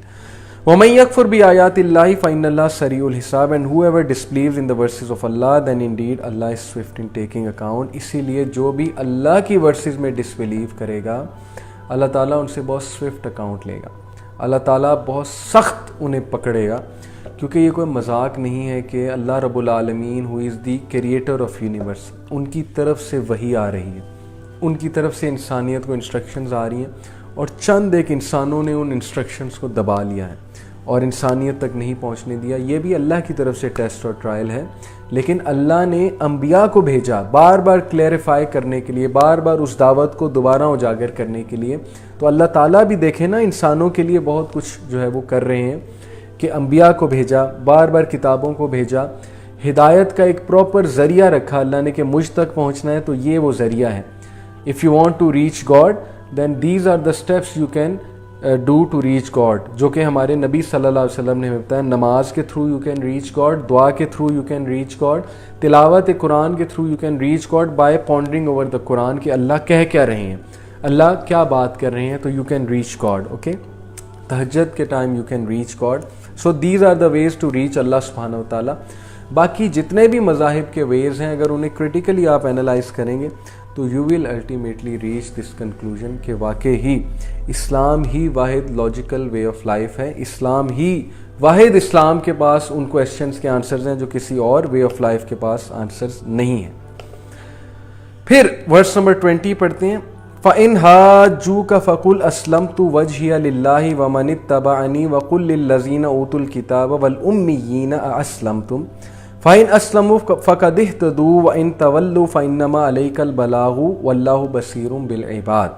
وَمَن يَكْفُرْ بِآيَاتِ اللَّهِ فَإِنَّ اللَّهَ سَرِيعُ الْحِسَابِ. And whoever disbelieves in the verses of Allah, then indeed Allah is swift in taking account. اسی لیے جو بھی اللہ کی ورسز میں ڈسبلیو کرے گا, اللہ تعالیٰ ان سے بہت سوئفٹ اکاؤنٹ لے گا, اللہ تعالیٰ بہت سخت انہیں پکڑے گا. کیونکہ یہ کوئی مذاق نہیں ہے کہ اللہ رب العالمین who is the creator of universe, ان کی طرف سے وحی آ رہی ہے, ان کی طرف سے انسانیت کو انسٹرکشنز آ رہی ہیں, اور چند ایک انسانوں نے ان انسٹرکشنز کو دبا لیا ہے اور انسانیت تک نہیں پہنچنے دیا. یہ بھی اللہ کی طرف سے ٹیسٹ اور ٹرائل ہے, لیکن اللہ نے انبیاء کو بھیجا بار بار کلیریفائی کرنے کے لیے, بار بار اس دعوت کو دوبارہ اجاگر کرنے کے لیے. تو اللہ تعالیٰ بھی دیکھیں نا, انسانوں کے لیے بہت کچھ جو ہے وہ کر رہے ہیں کہ انبیاء کو بھیجا, بار بار کتابوں کو بھیجا, ہدایت کا ایک پراپر ذریعہ رکھا اللہ نے کہ مجھ تک پہنچنا ہے تو یہ وہ ذریعہ ہے. If you want to reach God, then these are the steps you can do to reach God, جو کہ ہمارے نبی صلی اللہ علیہ وسلم نے بتایا. نماز کے through you can reach God, دعا کے through you can reach God, تلاوت قرآن کے through you can reach God by pondering over the Quran کہ اللہ کہہ کیا رہے ہیں, اللہ کیا بات کر رہے ہیں, تو you can reach God. Okay, تہجد کے time you can reach God. So these are the ways to reach Allah سبحانہ و تعالیٰ. باقی جتنے بھی مذاہب کے ویز ہیں, اگر انہیں کرٹیکلی آپ انالائز کریں گے تو you will ultimately reach this conclusion کہ واقعی ہی اسلام ہی واحد لاجیکل وے آف لائف ہے، اسلام کے پاس ان کویسچنس کے آنسرز ہیں جو کسی اور وے آف لائف کے پاس آنسرز نہیں ہیں۔ پھر ورس نمبر 20 پڑھتے ہیں، فَإِنْ حَاجُّوكَ فَقُلْ أَسْلَمْتُ وَجْهِيَ لِلَّهِ وَمَنِ اتَّبَعَنِي وَقُلْ لِلَّذِينَ أُوتُوا الْكِتَابَ وَالْأُمِّيِّينَ أَأَسْلَمْتُمْ فَإِنْ أَسْلَمُوا فَقَدِ اهْتَدُوا وَإِنْ تَوَلُّوا فَإِنَّمَا عَلَيْكَ الْبَلَاغُ وَاللَّهُ بَصِيرٌ بِالْعِبَادِ۔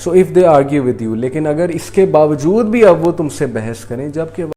So if they argue with you، لیکن اگر اس کے باوجود بھی اب وہ تم سے بحث کریں، جبکہ